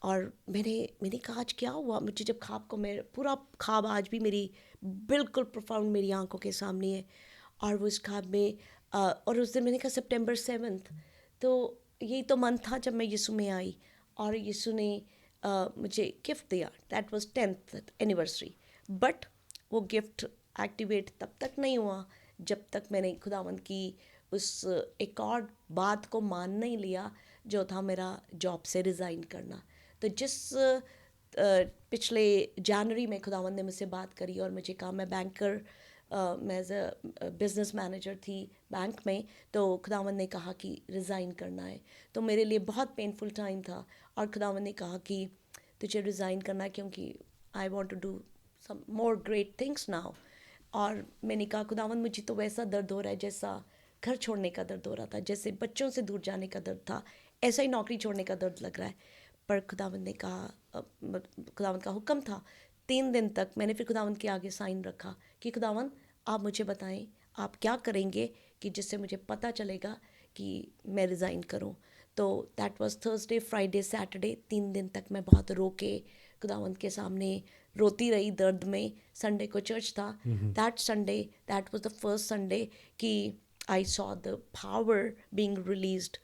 और मैंने कहा, आज क्या हुआ मुझे? जब ख्वाब को, मैं पूरा ख्वाब आज भी मेरी बिल्कुल प्रोफाउंड मेरी आंखों के सामने है। और वो इस ख्वाब में और उस दिन मैंने कहा सितंबर 7, तो यही तो मंथ था जब मैं यीशु में आई और यीशु ने मुझे गिफ्ट दिया। That was 10th anniversary. But वो गिफ्ट एक्टिवेट तब तक नहीं हुआ जब तक मैंने खुदावंद की उस एक और बात को मान नहीं लिया, जो था मेरा जॉब से रिज़ाइन करना। तो जिस पिछले जनवरी में खुदावंद ने मुझसे बात करी और मुझे कहा, मैं एज अ बिज़नेस मैनेजर थी बैंक में, तो खुदावंद ने कहा कि रिज़ाइन करना है। तो मेरे लिए बहुत पेनफुल टाइम था और खुदावंद ने कहा कि तुझे रिज़ाइन करना है क्योंकि I want to do some more great things now. और मैंने कहा, खुदावंद मुझे तो वैसा दर्द हो रहा है जैसा घर छोड़ने का दर्द हो रहा था, जैसे बच्चों से दूर जाने का दर्द था, ऐसा ही नौकरी छोड़ने का दर्द लग रहा है। पर खुदावंद ने कहा, खुदावंद का हुक्म था। 3 दिन तक मैंने फिर खुदावंद के आगे साइन रखा कि खुदावंद आप मुझे बताएं आप क्या करेंगे कि जिससे मुझे पता चलेगा कि मैं रिज़ाइन करूं। तो that was Thursday, Friday, Saturday. 3 दिन तक मैं बहुत रो के खुदावंद के सामने रोती रही दर्द में। संडे को चर्च था। That Sunday, that was the first Sunday कि I saw the power being released.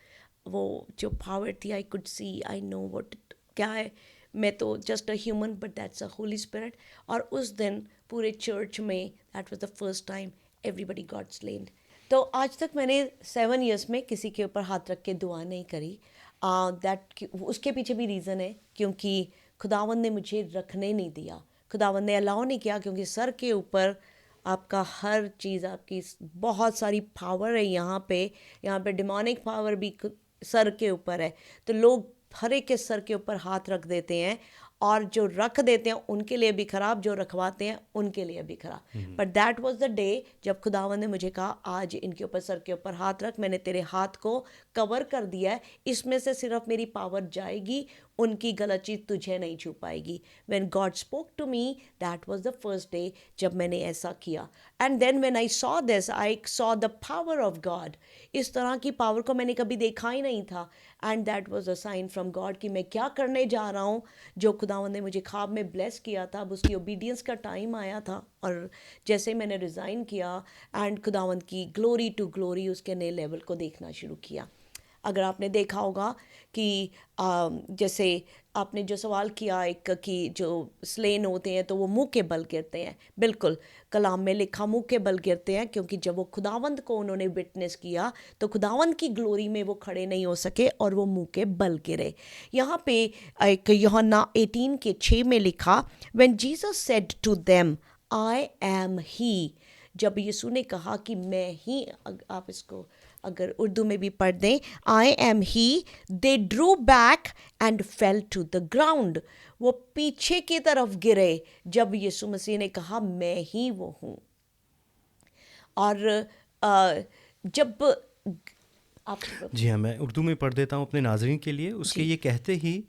वो जो पावर थी, I could see, I know what क्या है। मैं तो just a human, but that's a holy spirit. और उस दिन पूरे चर्च में that was the first time everybody got slained. तो आज तक मैंने 7 ईयर्स में किसी के ऊपर हाथ रख के दुआ नहीं करी। उसके पीछे भी रीज़न है, क्योंकि खुदावंद ने मुझे रखने नहीं दिया, खुदावंद ने अलाउ नहीं किया, क्योंकि सर के ऊपर आपका हर चीज़, आपकी बहुत सारी पावर है यहाँ पे डिमोनिक पावर भी सर के ऊपर है। तो लोग हर एक के सर के ऊपर हाथ रख देते हैं, और जो रख देते हैं उनके लिए भी खराब, जो रखवाते हैं उनके लिए भी खराब। But that was the day जब खुदावन ने मुझे कहा आज इनके ऊपर, सर के ऊपर हाथ रख, मैंने तेरे हाथ को कवर कर दिया है, इसमें से सिर्फ मेरी पावर जाएगी, उनकी गलत चीज़ तुझे नहीं छू पाएगी। When God spoke to me, that was the first day जब मैंने ऐसा किया। And then when I saw this, I saw the power of God. इस तरह की पावर को मैंने कभी देखा ही नहीं था। And that was a sign from God कि मैं क्या करने जा रहा हूँ। जो खुदावंद ने मुझे ख्वाब में ब्लेस किया था, अब उसकी ओबीडियंस का टाइम आया था। और जैसे मैंने रिज़ाइन किया, एंड खुदावंद की ग्लोरी टू ग्लोरी, उसके नए लेवल को देखना शुरू किया। अगर आपने देखा होगा कि जैसे आपने जो सवाल किया एक कि जो स्लेन होते हैं तो वो मुंह के बल गिरते हैं, बिल्कुल कलाम में लिखा मुंह के बल गिरते हैं, क्योंकि जब वो खुदावंद को उन्होंने विटनेस किया तो खुदावंद की ग्लोरी में वो खड़े नहीं हो सके और वो मुंह के बल गिरे। यहाँ पे एक यूहन्ना 18:6 में लिखा, when Jesus said to them I am he. जब यीशु ने कहा कि मैं ही, आप इसको अगर उर्दू में भी पढ़ दें, I am he, they drew back and fell to the ground. वो पीछे की तरफ गिरे जब यीशु मसीह ने कहा मैं ही वो हूँ। और जब आप जी हाँ, मैं उर्दू में पढ़ देता हूँ अपने नाज़रीन के लिए। उसके ये कहते ही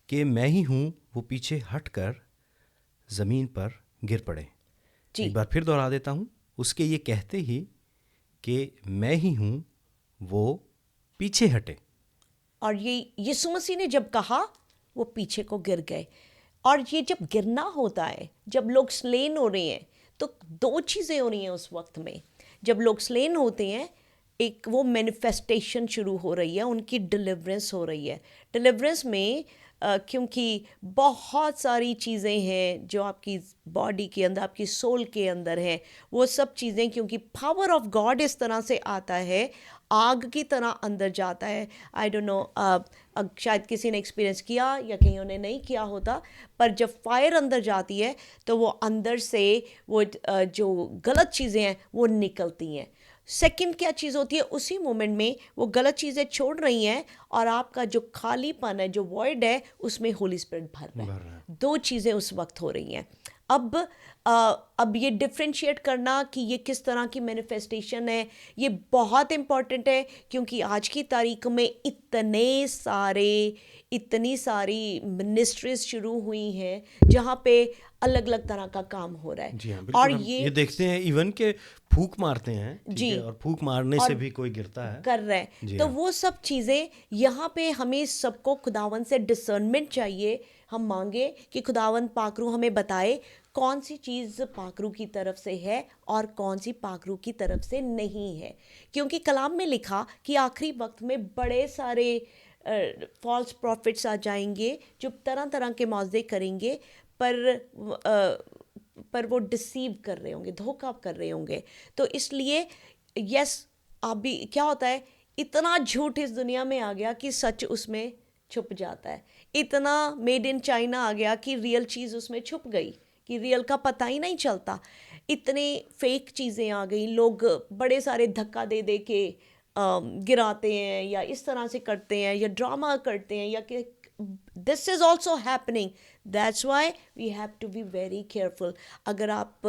कि मैं ही हूँ, वो पीछे हटकर ज़मीन पर गिर पड़े। एक बार फिर दोहरा देता हूँ। उसके ये कहते ही कि मैं ही हूँ, वो पीछे हटे। और ये यीशु मसीह ने जब कहा वो पीछे को गिर गए। और ये जब गिरना होता है, जब लोग स्लेन हो रहे हैं, तो दो चीज़ें हो रही हैं उस वक्त में। जब लोग स्लेन होते हैं, एक वो मैनिफेस्टेशन शुरू हो रही है, उनकी डिलीवरेंस हो रही है। डिलीवरेंस में क्योंकि बहुत सारी चीज़ें हैं जो आपकी बॉडी के अंदर, आपकी सोल के अंदर हैं, वो सब चीज़ें, क्योंकि पावर ऑफ गॉड इस तरह से आता है, आग की तरह अंदर जाता है। आई डोंट नो, शायद किसी ने एक्सपीरियंस किया या कहीं ने नहीं किया होता, पर जब फायर अंदर जाती है तो वो अंदर से वो जो गलत चीज़ें हैं वो निकलती हैं। सेकंड क्या चीज़ होती है, उसी मोमेंट में वो गलत चीज़ें छोड़ रही हैं और आपका जो खालीपन है, जो वॉइड है, उसमें होली स्पिरिट भर रहा है। दो चीज़ें उस वक्त हो रही हैं। अब ये डिफ्रेंशिएट करना कि ये किस तरह की मैनिफेस्टेशन है, ये बहुत इम्पॉर्टेंट है, क्योंकि आज की तारीख में इतनी सारी मिनिस्ट्रीज शुरू हुई हैं जहाँ पे अलग अलग तरह का काम हो रहा है। जी हाँ, और ये देखते हैं इवन के फूंक मारते हैं, ठीक है, और फूंक मारने से भी कोई गिरता है, कर रहे हैं। तो वो सब चीज़ें यहाँ पे हमें सबको खुदावन से डिसर्नमेंट चाहिए। हम मांगे कि खुदावन पाकरू हमें बताए कौन सी चीज़ पाकरू की तरफ से है और कौन सी पाकरू की तरफ से नहीं है, क्योंकि कलाम में लिखा कि आखिरी वक्त में बड़े सारे फॉल्स प्रॉफिट्स आ जाएंगे जो तरह तरह के मौज़े करेंगे, पर वो डिसीव कर रहे होंगे, धोखा कर रहे होंगे। तो इसलिए यस, अभी क्या होता है, इतना झूठ इस दुनिया में आ गया कि सच उसमें छुप जाता है। इतना मेड इन चाइना आ गया कि रियल चीज़ उसमें छुप गई, कि रियल का पता ही नहीं चलता। इतने फेक चीज़ें आ गई, लोग बड़े सारे धक्का दे दे के गिराते हैं या इस तरह से करते हैं या ड्रामा करते हैं, या कि this is also happening. That's why we have to be very careful. अगर आप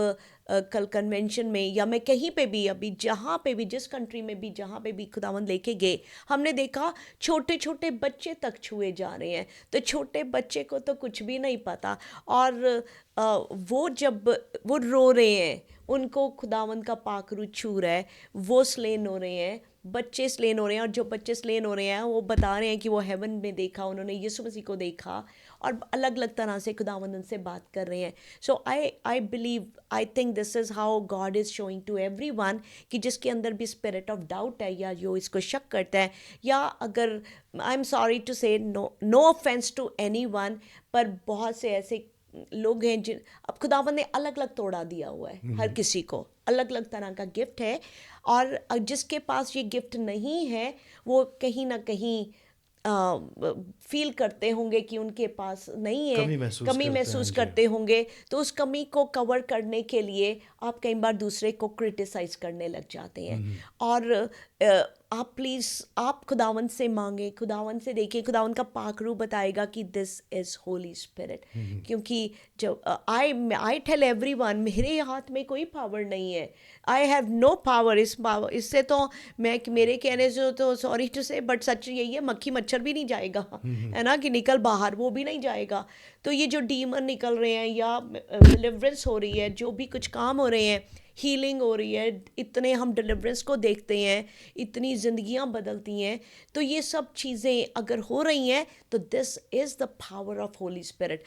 कल कन्वेंशन में या मैं कहीं पे भी, अभी जहाँ पे भी, जिस कंट्री में भी, जहाँ पे भी खुदावंद लेके गए, हमने देखा छोटे छोटे बच्चे तक छुए जा रहे हैं। तो छोटे बच्चे को तो कुछ भी नहीं पता, और वो जब वो रो रहे हैं, उनको खुदावंद का पाकरू छू रहा है, वो स्लेन हो रहे हैं, बच्चे स्लेन हो रहे हैं। और जो बच्चे स्लेन हो रहे हैं वो बता रहे हैं कि वो हेवन में देखा, उन्होंने यीशु मसीह को देखा, और अलग अलग तरह से खुदावंद उनसे बात कर रहे हैं। So I think this is how God is showing to everyone कि जिसके अंदर भी स्पिरिट ऑफ डाउट है या जो इसको शक करता है, या अगर आई एम सॉरी टू से, नो ऑफेंस टू एनीवन, पर बहुत से ऐसे लोग हैं जिन अब खुदावंद ने अलग अलग तोड़ा दिया हुआ है। हर किसी को अलग अलग तरह का गिफ्ट है, और जिसके पास ये गिफ्ट नहीं है वो कहीं ना कहीं फील करते होंगे कि उनके पास नहीं है, कमी महसूस करते हैं, करते होंगे, तो उस कमी को कवर करने के लिए आप कई बार दूसरे को क्रिटिसाइज करने लग जाते हैं। और आप प्लीज़ आप खुदावंद से मांगे, खुदावंद से देखिए, खुदावंद का पाक रूह बताएगा कि दिस इज़ होली स्पिरिट। क्योंकि जब आई टेल एवरीवन, मेरे हाथ में कोई पावर नहीं है, आई हैव नो पावर। इससे तो मैं मेरे कहने से तो सॉरी टू से बट सच यही है, मक्खी मच्छर भी नहीं जाएगा, है ना, कि निकल बाहर, वो भी नहीं जाएगा। तो ये जो डीमन निकल रहे हैं या डिलीवरेंस हो रही है, जो भी कुछ काम हो रहे हैं, हीलिंग हो रही है, इतने हम डिलीवरेंस को देखते हैं, इतनी ज़िंदगियां बदलती हैं, तो ये सब चीज़ें अगर हो रही हैं तो this is the power of Holy spirit.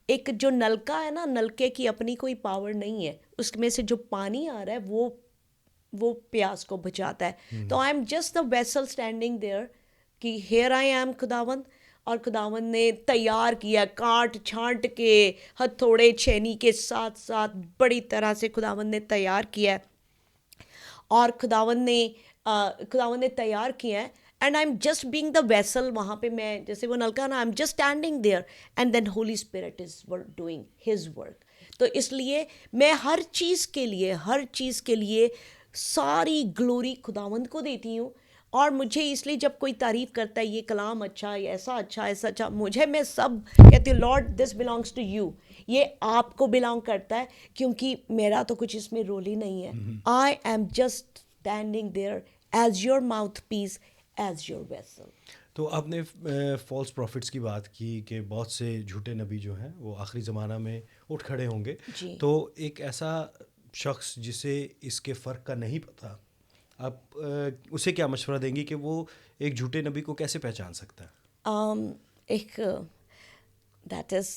एक जो नलका है ना, नलके की अपनी कोई पावर नहीं है, उसमें से जो पानी आ रहा है वो प्यास को बुझाता है। तो I am just the vessel standing there कि हेयर आई एम खुदावंद, और खुदावंद ने तैयार किया, काट छांट के, हथौड़े छेनी के साथ साथ बड़ी तरह से खुदावंद ने तैयार किया है, और खुदावंद ने तैयार किया है। And I am just being the vessel, वहाँ पे मैं जैसे वो नलका ना, I am just standing there and then Holy Spirit is doing his work. तो इसलिए मैं हर चीज़ के लिए सारी ग्लोरी खुदावंद को देती हूँ। और मुझे इसलिए जब कोई तारीफ़ करता है, ये कलाम अच्छा, ये ऐसा अच्छा, मैं सब कहती हूँ Lord this belongs to you, ये आपको बिलोंग करता है, क्योंकि मेरा तो कुछ इसमें रोल ही नहीं है। I am just standing there as your mouthpiece, as your vessel. तो आपने फॉल्स प्रॉफिट्स की बात की कि बहुत से झूठे नबी जो हैं वो आखिरी ज़माना में उठ खड़े होंगे। तो एक ऐसा शख्स जिसे इसके फ़र्क का नहीं पता, आप उसे क्या मशवरा देंगी कि वो एक झूठे नबी को कैसे पहचान सकता है? दैट इज़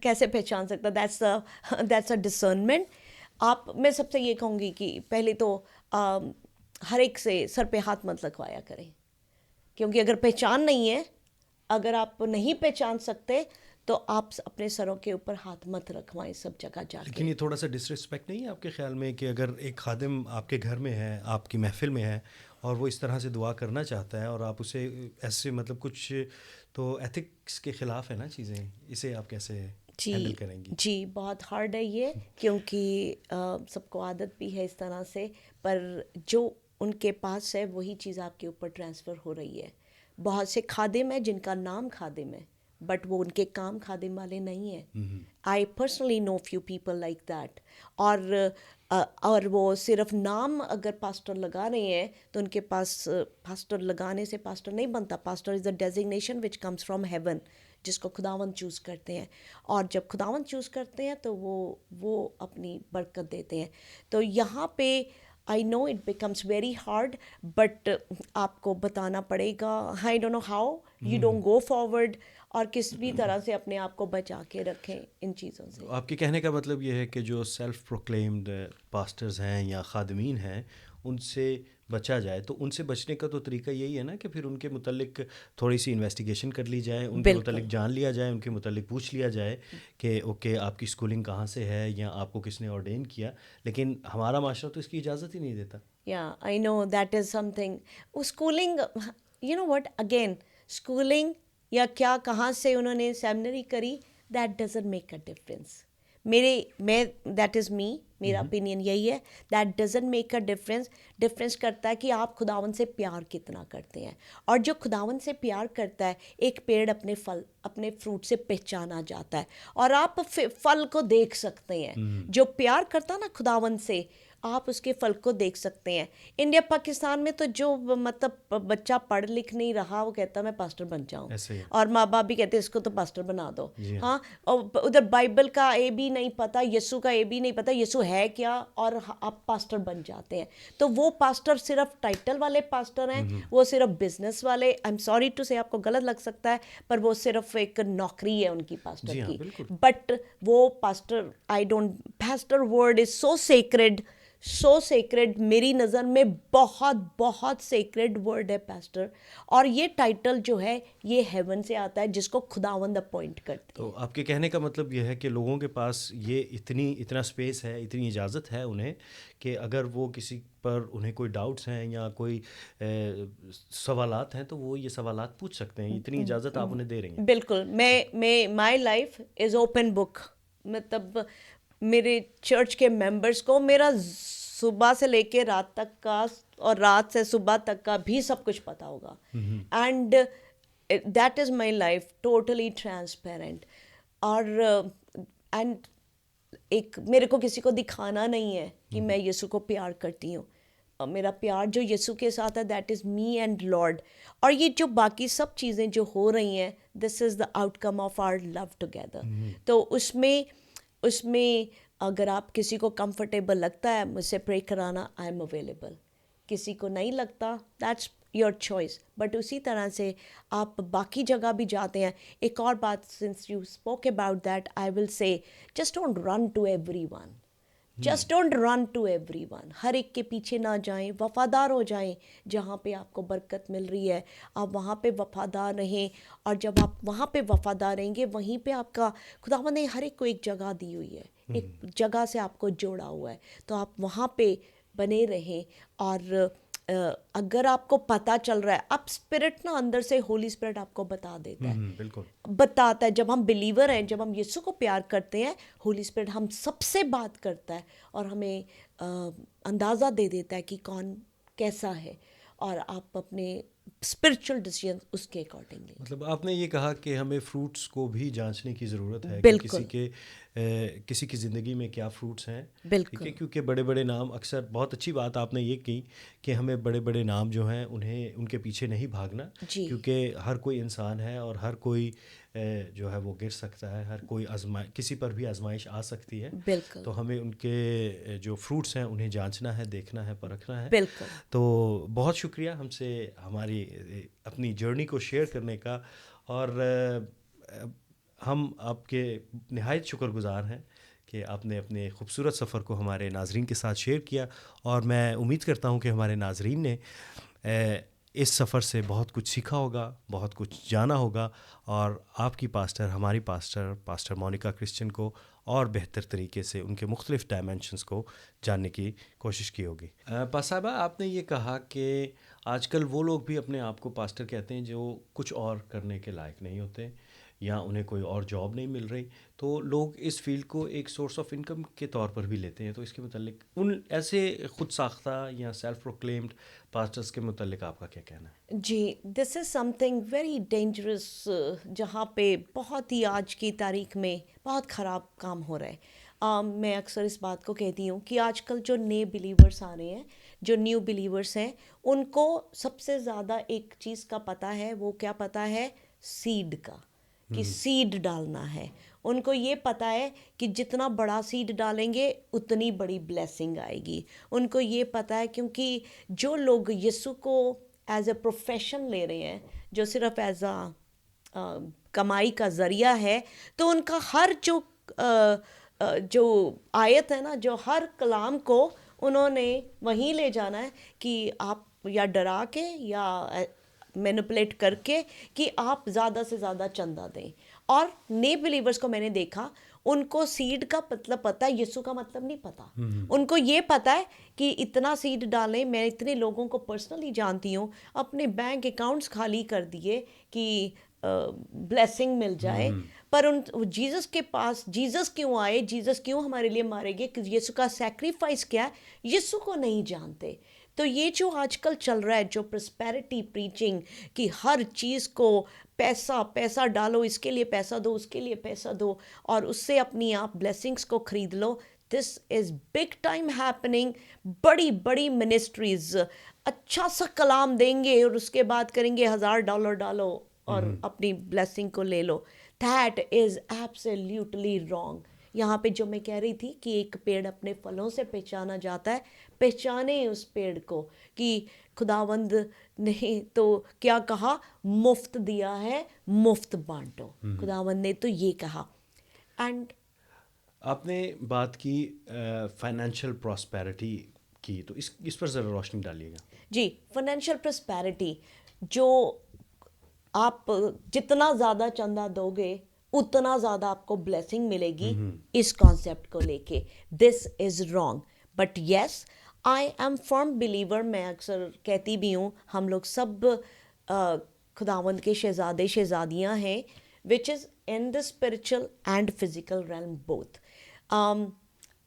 कैसे पहचान सकता, दैट्स अ डिसर्नमेंट। मैं सबसे ये कहूँगी कि पहले तो हर एक से सर पे हाथ मत लगवाया करें, क्योंकि अगर पहचान नहीं है, अगर आप नहीं पहचान सकते तो आप अपने सरों के ऊपर हाथ मत रखवाएं सब जगह जाके। लेकिन ये थोड़ा सा डिसरिस्पेक्ट नहीं है आपके ख्याल में कि अगर एक खादिम आपके घर में है, आपकी महफिल में है, और वो इस तरह से दुआ करना चाहता है और आप उसे ऐसे, मतलब कुछ तो एथिक्स के ख़िलाफ़ है ना चीज़ें, इसे आप कैसे हैंडल करेंगी? जी बहुत हार्ड है ये, क्योंकि सबको आदत भी है इस तरह से, पर जो उनके पास है वही चीज़ आपके ऊपर ट्रांसफ़र हो रही है। बहुत से खादिम है जिनका नाम खादिम है, बट वो उनके काम खादिम वाले नहीं है। I personally know few people like that. और वो सिर्फ नाम अगर पास्टर लगा रहे हैं तो उनके पास पास्टर लगाने से पास्टर नहीं बनता। Pastor is the designation which comes from heaven, जिसको खुदावंद चूज़ करते हैं, और जब खुदावंद चूज़ करते हैं तो वो अपनी बरकत देते हैं। तो यहाँ पे I know it becomes very hard, but आपको बताना पड़ेगा। I don't know how you don't go forward, और किस भी तरह से अपने आप को बचा के रखें इन चीज़ों से। आपके कहने का मतलब ये है कि जो सेल्फ प्रोक्लेम्ड पास्टर्स हैं या खादमीन हैं, उनसे बचा जाए। तो उनसे बचने का तो तरीका यही है ना कि फिर उनके मुतल्लिक थोड़ी सी इन्वेस्टिगेशन कर ली जाए, उनके मुतल्लिक जान लिया जाए, उनके मुतल्लिक पूछ लिया जाए कि ओके आपकी स्कूलिंग कहाँ से है या आपको किसने ऑर्डेन किया। लेकिन हमारा माशरा तो इसकी इजाज़त ही नहीं देता। या I know that is something. Schooling, you know what, again schooling या क्या कहाँ से उन्होंने सेमिनरी करी, that doesn't make a difference. That is me, मेरा ओपिनियन यही है, that doesn't make a difference. Difference करता है कि आप खुदावन से प्यार कितना करते हैं। और जो खुदावन से प्यार करता है, एक पेड़ अपने फ्रूट से पहचाना जाता है, और आप फल को देख सकते हैं। जो प्यार करता ना खुदावन से, आप उसके फल को देख सकते हैं। इंडिया पाकिस्तान में तो जो मतलब बच्चा पढ़ लिख नहीं रहा, वो कहता मैं पास्टर बन जाऊँ, और माँ बाप भी कहते इसको तो पास्टर बना दो। हाँ, और उधर बाइबल का ए भी नहीं पता, यीशु का ए भी नहीं पता, यीशु है क्या, और आप पास्टर बन जाते हैं। तो वो पास्टर सिर्फ टाइटल वाले पास्टर हैं, वो सिर्फ बिजनेस वाले, आई एम सॉरी टू से आपको गलत लग सकता है, पर वो सिर्फ एक नौकरी है उनकी पास्टर की। बट वो pastor, pastor word is so sacred so sacred, मेरी नज़र में बहुत बहुत सेक्रेड वर्ड है पास्टर। और ये टाइटल जो है ये हेवन से आता है, जिसको खुदावंद अपॉइंट करती तो है। आपके कहने का मतलब ये है कि लोगों के पास ये इतना स्पेस है, इतनी इजाज़त है उन्हें कि अगर वो किसी पर उन्हें कोई डाउट्स हैं या कोई सवालात हैं तो वो ये सवालात पूछ सकते हैं, इतनी इजाज़त आप उन्हें दे रही हैं। बिल्कुल, मैं my life is open book. मतलब मेरे चर्च के मेंबर्स को मेरा सुबह से लेके रात तक का और रात से सुबह तक का भी सब कुछ पता होगा। And that is my life, totally transparent. और एंड एक मेरे को किसी को दिखाना नहीं है कि मैं यीशु को प्यार करती हूँ। और मेरा प्यार जो यीशु के साथ है, that is me and Lord. और ये जो बाकी सब चीज़ें जो हो रही हैं, this is the outcome of our love together. तो उसमें अगर आप किसी को कंफर्टेबल लगता है मुझसे प्रे कराना, आई एम अवेलेबल। किसी को नहीं लगता, दैट्स योर चॉइस। बट उसी तरह से आप बाकी जगह भी जाते हैं। एक और बात, since you spoke about that, I will say just don't run to everyone. Just don't run to everyone. हर एक के पीछे ना जाएं, वफादार हो जाएं। जहाँ पे आपको बरकत मिल रही है आप वहाँ पे वफादार रहें। और जब आप वहाँ पे वफादार रहेंगे, वहीं पे आपका खुदावंद ने हर एक को एक जगह दी हुई है, एक जगह से आपको जोड़ा हुआ है। तो आप वहाँ पे बने रहें। और अगर आपको पता चल रहा है, अब स्पिरिट ना अंदर से, होली स्पिरिट आपको बता देता है, बिल्कुल। बताता है। जब हम बिलीवर हैं, जब हम यीशु को प्यार करते हैं, होली स्पिरिट हम सबसे बात करता है और हमें अंदाज़ा दे देता है कि कौन कैसा है। और आप अपने स्पिरिचुअल डिसीजन उसके अकॉर्डिंगली। मतलब आपने ये कहा कि हमें फ्रूट्स को भी जांचने की ज़रूरत है कि बिल्कुल किसी की ज़िंदगी में क्या फ्रूट्स हैं। ठीक है, बिल्कुल क्योंकि बड़े बड़े नाम अक्सर, बहुत अच्छी बात आपने ये की कि हमें बड़े बड़े नाम जो हैं उन्हें उनके पीछे नहीं भागना, जी, क्योंकि हर कोई इंसान है और हर कोई जो है वो गिर सकता है, हर कोई किसी पर भी आजमाइश आ सकती है। बिल्कुल तो हमें उनके जो फ्रूट्स हैं उन्हें जांचना है, देखना है, परखना है। बिल्कुल। तो बहुत शुक्रिया हमसे हमारी अपनी जर्नी को शेयर करने का। और हम आपके निहायत शुक्रगुज़ार हैं कि आपने अपने ख़ूबसूरत सफ़र को हमारे नाज़रीन के साथ शेयर किया। और मैं उम्मीद करता हूं कि हमारे नाज़रीन ने इस सफ़र से बहुत कुछ सीखा होगा, बहुत कुछ जाना होगा और आपकी पास्टर, हमारी पास्टर मोनिका क्रिश्चियन को और बेहतर तरीके से उनके मुख्तलिफ़ डायमेंशंस को जानने की कोशिश की होगी। पास साहबा, आपने ये कहा कि आजकल वो लोग भी अपने आप को पास्टर कहते हैं जो कुछ और करने के लायक नहीं होते या उन्हें कोई और जॉब नहीं मिल रही, तो लोग इस फील्ड को एक सोर्स ऑफ इनकम के तौर पर भी लेते हैं। तो इसके मुतालिक उन ऐसे खुद साख्ता या सेल्फ प्रोक्लेम्ड पास्टर्स के मुतालिक आपका क्या कहना है? जी, this is something very dangerous, जहाँ पे बहुत ही आज की तारीख में बहुत ख़राब काम हो रहा है। मैं अक्सर इस बात को कहती हूँ कि आजकल जो नए बिलीवर्स आ रहे हैं, जो न्यू बिलीवर्स हैं, उनको सबसे ज़्यादा एक चीज़ का पता है। वो क्या पता है? सीड का, कि सीड डालना है। उनको ये पता है कि जितना बड़ा सीड डालेंगे उतनी बड़ी ब्लेसिंग आएगी। उनको ये पता है, क्योंकि जो लोग यीशु को एज ए प्रोफेशन ले रहे हैं, जो सिर्फ एज कमाई का ज़रिया है, तो उनका हर जो आयत है ना, जो हर कलाम को उन्होंने वहीं ले जाना है कि आप या डरा के या मैनिपुलेट करके कि आप ज़्यादा से ज़्यादा चंदा दें। और नए बिलीवर्स को मैंने देखा, उनको सीड का मतलब पता है, यीशु का मतलब नहीं पता। उनको ये पता है कि इतना सीड डालें। मैं इतने लोगों को पर्सनली जानती हूँ, अपने बैंक अकाउंट्स खाली कर दिए कि ब्लेसिंग मिल जाए। पर उन जीसस के पास, जीसस क्यों आए, जीसस क्यों हमारे लिए मारे गए, कि यीशु का सैक्रिफाइस क्या है, यीशु को नहीं जानते। तो ये जो आजकल चल रहा है, जो प्रॉस्पेरिटी प्रीचिंग, कि हर चीज़ को पैसा पैसा डालो, इसके लिए पैसा दो, उसके लिए पैसा दो, और उससे अपनी आप ब्लेसिंग्स को खरीद लो। This is big time happening. बड़ी बड़ी मिनिस्ट्रीज अच्छा सा कलाम देंगे और उसके बाद करेंगे $1000 डालो और अपनी ब्लेसिंग को ले लो। That is absolutely wrong. यहाँ पे जो मैं कह रही थी कि एक पेड़ अपने फलों से पहचाना जाता है, पहचाने उस पेड़ को कि खुदावंद ने तो क्या कहा, मुफ्त दिया है, मुफ्त बांटो। खुदावंद ने तो ये कहा। एंड आपने बात की फाइनेंशियल प्रॉस्पेरिटी की, तो इस पर ज़रा रोशनी डालिएगा। जी, फाइनेंशियल प्रॉस्पेरिटी, जो आप जितना ज़्यादा चंदा दोगे उतना ज़्यादा आपको ब्लेसिंग मिलेगी, इस कॉन्सेप्ट को लेके this is wrong. But yes, I am firm believer, मैं अक्सर कहती भी हूँ, हम लोग सब खुदावंद के शहजादे शहजादियाँ हैं, which is in the spiritual and physical realm both.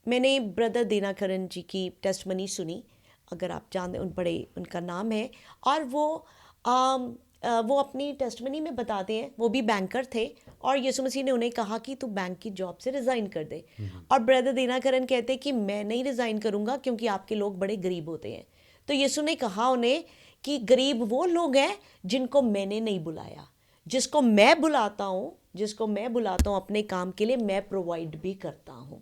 मैंने ब्रदर दीनाकरण जी की टेस्टमनी सुनी, अगर आप जानते, उनका नाम है, और वो अपनी टेस्टमनी में बताते हैं, वो भी बैंकर थे और यीशु मसीह ने उन्हें कहा कि तू बैंक की जॉब से रिज़ाइन कर दे। और ब्रदर दीनाकरण कहते हैं कि मैं नहीं रिज़ाइन करूँगा क्योंकि आपके लोग बड़े गरीब होते हैं। तो यीशु ने कहा उन्हें कि गरीब वो लोग हैं जिनको मैंने नहीं बुलाया, जिसको मैं बुलाता हूँ अपने काम के लिए, मैं प्रोवाइड भी करता हूँ।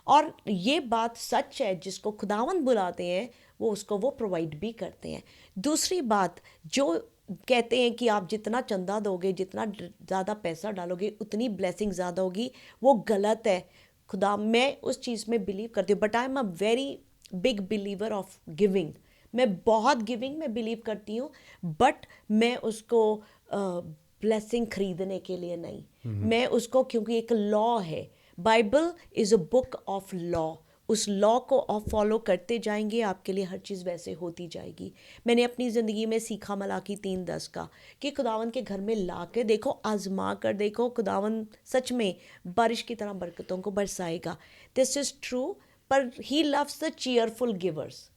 और ये बात सच है, जिसको खुदावंद बुलाते हैं वो प्रोवाइड भी करते हैं। दूसरी बात, जो कहते हैं कि आप जितना चंदा दोगे, जितना ज़्यादा पैसा डालोगे उतनी ब्लेसिंग ज़्यादा होगी, वो गलत है। मैं उस चीज़ में बिलीव करती हूँ, but I am a very big believer of giving. मैं बहुत गिविंग में बिलीव करती हूँ, बट मैं उसको ब्लेसिंग खरीदने के लिए नहीं, मैं उसको, क्योंकि एक लॉ है, Bible is a book of law, उस लॉ को आप फॉलो करते जाएंगे, आपके लिए हर चीज़ वैसे होती जाएगी। मैंने अपनी ज़िंदगी में सीखा मलाकी 3:10 का, कि खुदावन के घर में ला के देखो, आजमा कर देखो, खुदावन सच में बारिश की तरह बरकतों को बरसाएगा। दिस इज़ ट्रू, पर he loves the cheerful givers,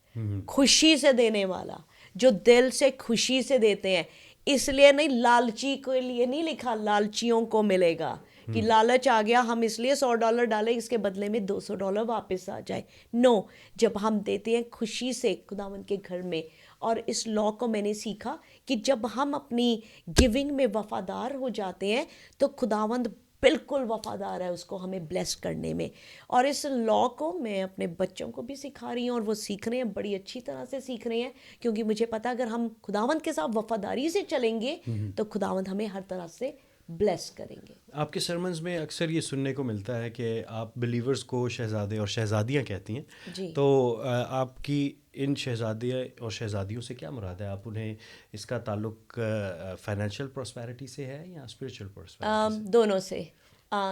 खुशी से देने वाला, जो दिल से खुशी से देते हैं। इसलिए नहीं, लालची के लिए नहीं लिखा लालचियों को मिलेगा, कि लालच आ गया, हम इसलिए $100 डालें, इसके बदले में $200 वापस आ जाए। नो, जब हम देते हैं खुशी से खुदावंद के घर में, और इस लॉ को मैंने सीखा कि जब हम अपनी गिविंग में वफादार हो जाते हैं तो खुदावंद बिल्कुल वफादार है उसको हमें ब्लेस करने में। और इस लॉ को मैं अपने बच्चों को भी सिखा रही हूँ, और वो सीख रहे हैं, बड़ी अच्छी तरह से सीख रहे हैं, क्योंकि मुझे पता अगर हम खुदावंद के साथ वफादारी से चलेंगे तो खुदावंद हमें हर तरह से ब्लेस करेंगे। आपके सरमन्स में अक्सर ये सुनने को मिलता है कि आप बिलीवर्स को शहजादे और शहजादियाँ कहती हैं, जी। तो आपकी इन शहजादे और शहजादियों से क्या मुराद है? आप उन्हें, इसका ताल्लुक फाइनेंशियल प्रॉस्पेरिटी से है या स्पिरिचुअल प्रॉस्पेरिटी से? दोनों से।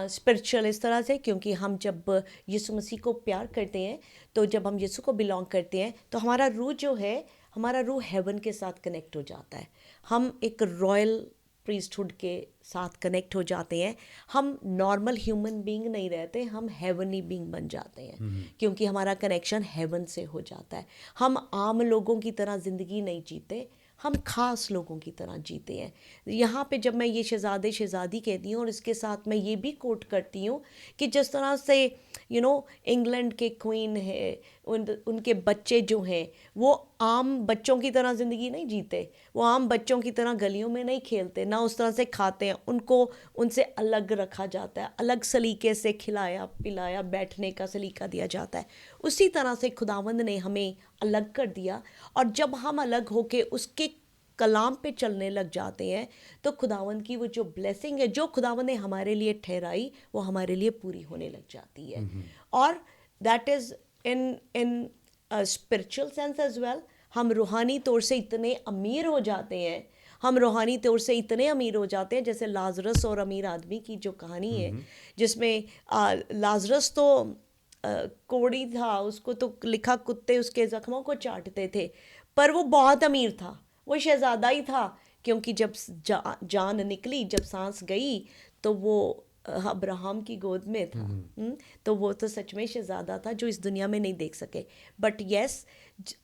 स्पिरिचुअल इस तरह से, क्योंकि हम जब यीशु मसीह को प्यार करते हैं, तो जब हम यीशु को बिलोंग करते हैं, तो हमारा रूह जो है, हमारा रूह हेवन के साथ कनेक्ट हो जाता है। हम एक रॉयल प्रीस्टहुड के साथ कनेक्ट हो जाते हैं। हम नॉर्मल ह्यूमन बीइंग नहीं रहते, हम हेवनली बीइंग बन जाते हैं, क्योंकि हमारा कनेक्शन हेवन से हो जाता है। हम आम लोगों की तरह ज़िंदगी नहीं जीते, हम ख़ास लोगों की तरह जीते हैं। यहाँ पे जब मैं ये शहज़ादे शहज़ादी कहती हूँ, और इसके साथ मैं ये भी कोट करती हूँ कि जिस तरह से इंग्लैंड के क्वीन है, उनके बच्चे जो हैं वो आम बच्चों की तरह ज़िंदगी नहीं जीते, वो आम बच्चों की तरह गलियों में नहीं खेलते, ना उस तरह से खाते हैं, उनको उनसे अलग रखा जाता है, अलग सलीके से खिलाया पिलाया, बैठने का सलीका दिया जाता है। उसी तरह से खुदावंद ने हमें अलग कर दिया, और जब हम अलग होके उसके कलाम पे चलने लग जाते हैं, तो खुदावंद की वो जो ब्लेसिंग है, जो खुदावंद ने हमारे लिए ठहराई, वो हमारे लिए पूरी होने लग जाती है। और that is in spiritual sense as well. हम रूहानी तौर से इतने अमीर हो जाते हैं, हम रूहानी तौर से इतने अमीर हो जाते हैं, जैसे लाजरस और अमीर आदमी की जो कहानी है, जिसमें लाजरस तो कोड़ी था, उसको तो लिखा कुत्ते उसके ज़ख्मों को चाटते थे, पर वो बहुत अमीर था, वो शहज़ादा ही था, क्योंकि जब जान निकली, जब सांस गई, तो वो अब्राहम की गोद में था। तो वो तो सच में शहज़ादा था जो इस दुनिया में नहीं देख सके। बट येस,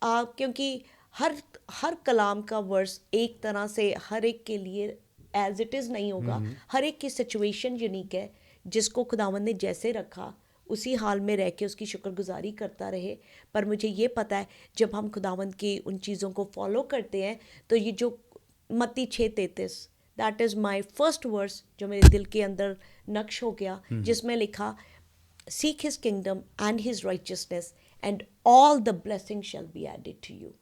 क्योंकि हर कलाम का वर्स एक तरह से हर एक के लिए एज इट इज़ नहीं होगा, हर एक की सिचुएशन यूनिक है। जिसको खुदावंद ने जैसे रखा उसी हाल में रह के उसकी शुक्रगुजारी करता रहे। पर मुझे ये पता है, जब हम खुदावंद की उन चीज़ों को फॉलो करते हैं, तो ये जो मत्ती 6:33, that is my first verse, जो मेरे दिल के अंदर नक्श हो गया, जिसमें लिखा, seek his kingdom and his righteousness and all the blessing shall be added to you.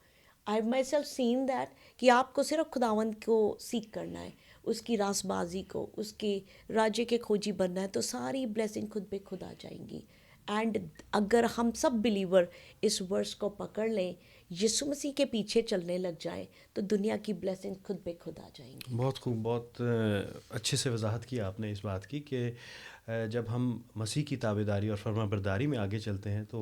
I myself seen that, कि आपको सिर्फ खुदावंद को सीख करना है, उसकी रासबाजी को, उसके राज्य के खोजी बनना है, तो सारी ब्लेसिंग खुद पे खुद आ जाएंगी। एंड अगर हम सब बिलीवर इस वर्स को पकड़ लें, यीशु मसीह के पीछे चलने लग जाएं, तो दुनिया की ब्लेसिंग खुद पे खुद आ जाएंगी। बहुत खूब, बहुत अच्छे से वजाहत की आपने इस बात की कि जब हम मसीह की ताबेदारी और फरमाबरदारी में आगे चलते हैं तो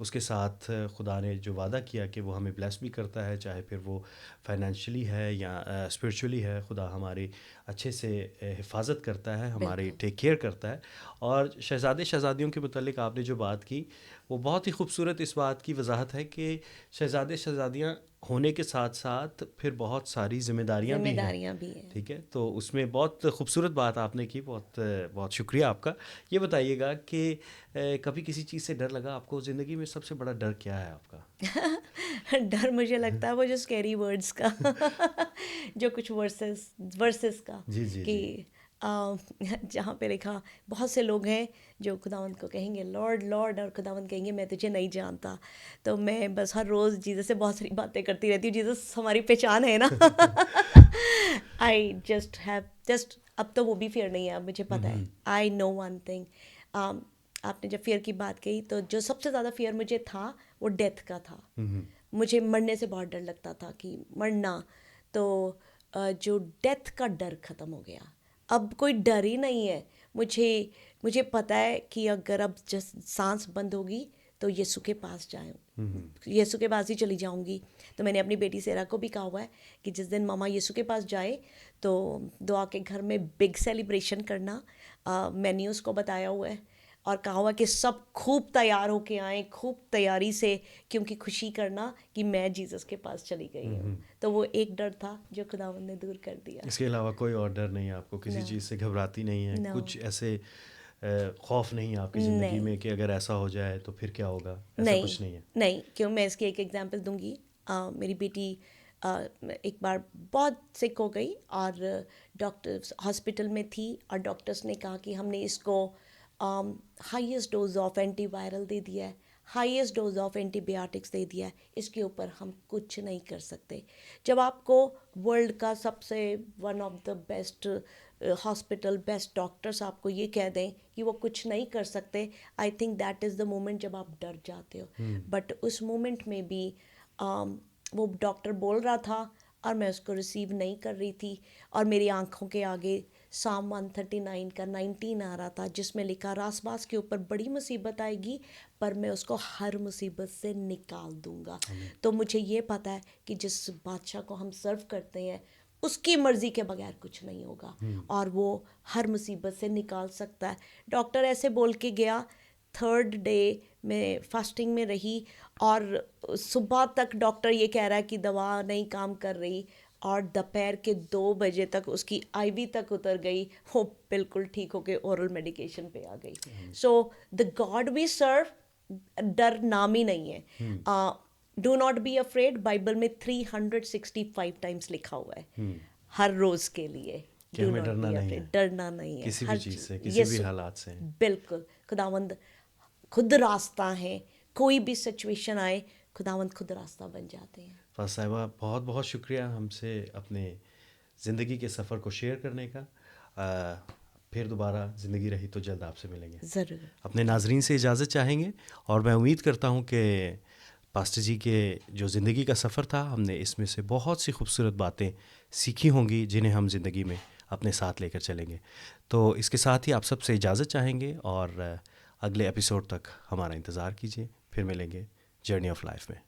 उसके साथ खुदा ने जो वादा किया कि वो हमें ब्लेस भी करता है, चाहे फिर वो फाइनेंशियली है या स्पिरिचुअली है। खुदा हमारी अच्छे से हिफाजत करता है, हमारी बिल्कुल। टेक केयर करता है। और शहज़ादे शहज़ादियों के मुतल्लिक आपने जो बात की वो बहुत ही खूबसूरत इस बात की वजाहत है कि शहज़ादे शहज़ादियाँ होने के साथ साथ फिर बहुत सारी जिम्मेदारियाँ भी हैं। जिम्मेदारियां भी हैं। ठीक है, तो उसमें बहुत खूबसूरत बात आपने की, बहुत बहुत शुक्रिया आपका। ये बताइएगा कि कभी किसी चीज़ से डर लगा आपको? ज़िंदगी में सबसे बड़ा डर क्या है आपका? डर मुझे लगता है वो जो स्कैरी वर्ड्स का जो कुछ वर्सेस का, जी जी कि जी। जहाँ पे लिखा, बहुत से लोग हैं जो खुदावंद को कहेंगे लॉर्ड लॉर्ड, और खुदावंद कहेंगे मैं तुझे नहीं जानता। तो मैं बस हर रोज़ जीसस से बहुत सारी बातें करती रहती हूँ, जीसस हमारी पहचान है ना। आई जस्ट अब तो वो भी फियर नहीं है, अब मुझे पता है। आई नो वन थिंग, आपने जब फियर की बात कही तो जो सबसे ज़्यादा फियर मुझे था वो डेथ का था। मुझे मरने से बहुत डर लगता था कि मरना, तो जो डेथ का डर ख़त्म हो गया, अब कोई डर ही नहीं है। मुझे पता है कि अगर अब जस सांस बंद होगी तो यीशु के पास जाऊँ, यीशु के पास ही चली जाऊंगी। तो मैंने अपनी बेटी सेरा को भी कहा हुआ है कि जिस दिन मामा यीशु के पास जाए तो दुआ के घर में बिग सेलिब्रेशन करना। मैंने उसको बताया हुआ है और कहा हुआ कि सब खूब तैयार होके आएँ, खूब तैयारी से, क्योंकि खुशी करना कि मैं जीसस के पास चली गई हूँ। तो वो एक डर था जो खुदावंद ने दूर कर दिया। इसके अलावा कोई और डर नहीं है आपको? किसी नो चीज़ से घबराती नहीं है? नो कुछ ऐसे खौफ नहीं है आपकी ज़िंदगी नहीं में कि अगर ऐसा हो जाए तो फिर क्या होगा? ऐसा नहीं कुछ नहीं है? नहीं, क्यों, मैं इसकी एक एग्जांपल दूंगी। मेरी बेटी एक बार बहुत सिक हो गई और डॉक्टर्स हॉस्पिटल में थी, और डॉक्टर्स ने कहा कि हमने इसको हाईएस्ट डोज ऑफ एंटीवायरल दे दिया है, हाईएस्ट डोज ऑफ एंटीबायोटिक्स दे दिया है, इसके ऊपर हम कुछ नहीं कर सकते। जब आपको वर्ल्ड का सबसे one of the best hospital, best doctors आपको ये कह दें कि वो कुछ नहीं कर सकते, I think that is the moment जब आप डर जाते हो। बट उस मोमेंट में भी वो डॉक्टर बोल रहा था और मैं उसको रिसीव नहीं कर रही थी, और मेरी आंखों के आगे साम 139 का 19 आ रहा था, जिसमें लिखा रासबास के ऊपर बड़ी मुसीबत आएगी पर मैं उसको हर मुसीबत से निकाल दूंगा। तो मुझे ये पता है कि जिस बादशाह को हम सर्व करते हैं उसकी मर्ज़ी के बगैर कुछ नहीं होगा, और वो हर मुसीबत से निकाल सकता है। डॉक्टर ऐसे बोल के गया। थर्ड डे मैं फास्टिंग में रही, और सुबह तक डॉक्टर ये कह रहा है कि दवा नहीं काम कर रही, और दोपहर के 2 बजे तक उसकी आईवी तक उतर गई, वो बिल्कुल ठीक होके ओरल मेडिकेशन पे आ गई। So the God we serve, डर नाम ही नहीं है। Do not be afraid Bible में 365 टाइम्स लिखा हुआ है हर रोज के लिए। कि डू हमें नॉट डरना बी नहीं अफ्रेड, है डरना नहीं है किसी भी हर चीज़ से, चीज। किसी भी हालात से। बिल्कुल, खुदावंद खुद रास्ता है, कोई भी सिचुएशन आए खुदावंद खुद रास्ता बन जाते हैं। फास साहिबा, बहुत बहुत शुक्रिया हमसे अपने ज़िंदगी के सफ़र को शेयर करने का। फिर दोबारा ज़िंदगी रही तो जल्द आपसे मिलेंगे। ज़रूर। अपने नाजरीन से इजाज़त चाहेंगे, और मैं उम्मीद करता हूँ कि पास्टर जी के जो ज़िंदगी का सफ़र था, हमने इसमें से बहुत सी खूबसूरत बातें सीखी होंगी जिन्हें हम ज़िंदगी में अपने साथ लेकर चलेंगे। तो इसके साथ ही आप सबसे इजाज़त चाहेंगे, और अगले एपिसोड तक हमारा इंतज़ार कीजिए। फिर मिलेंगे जर्नी ऑफ लाइफ में।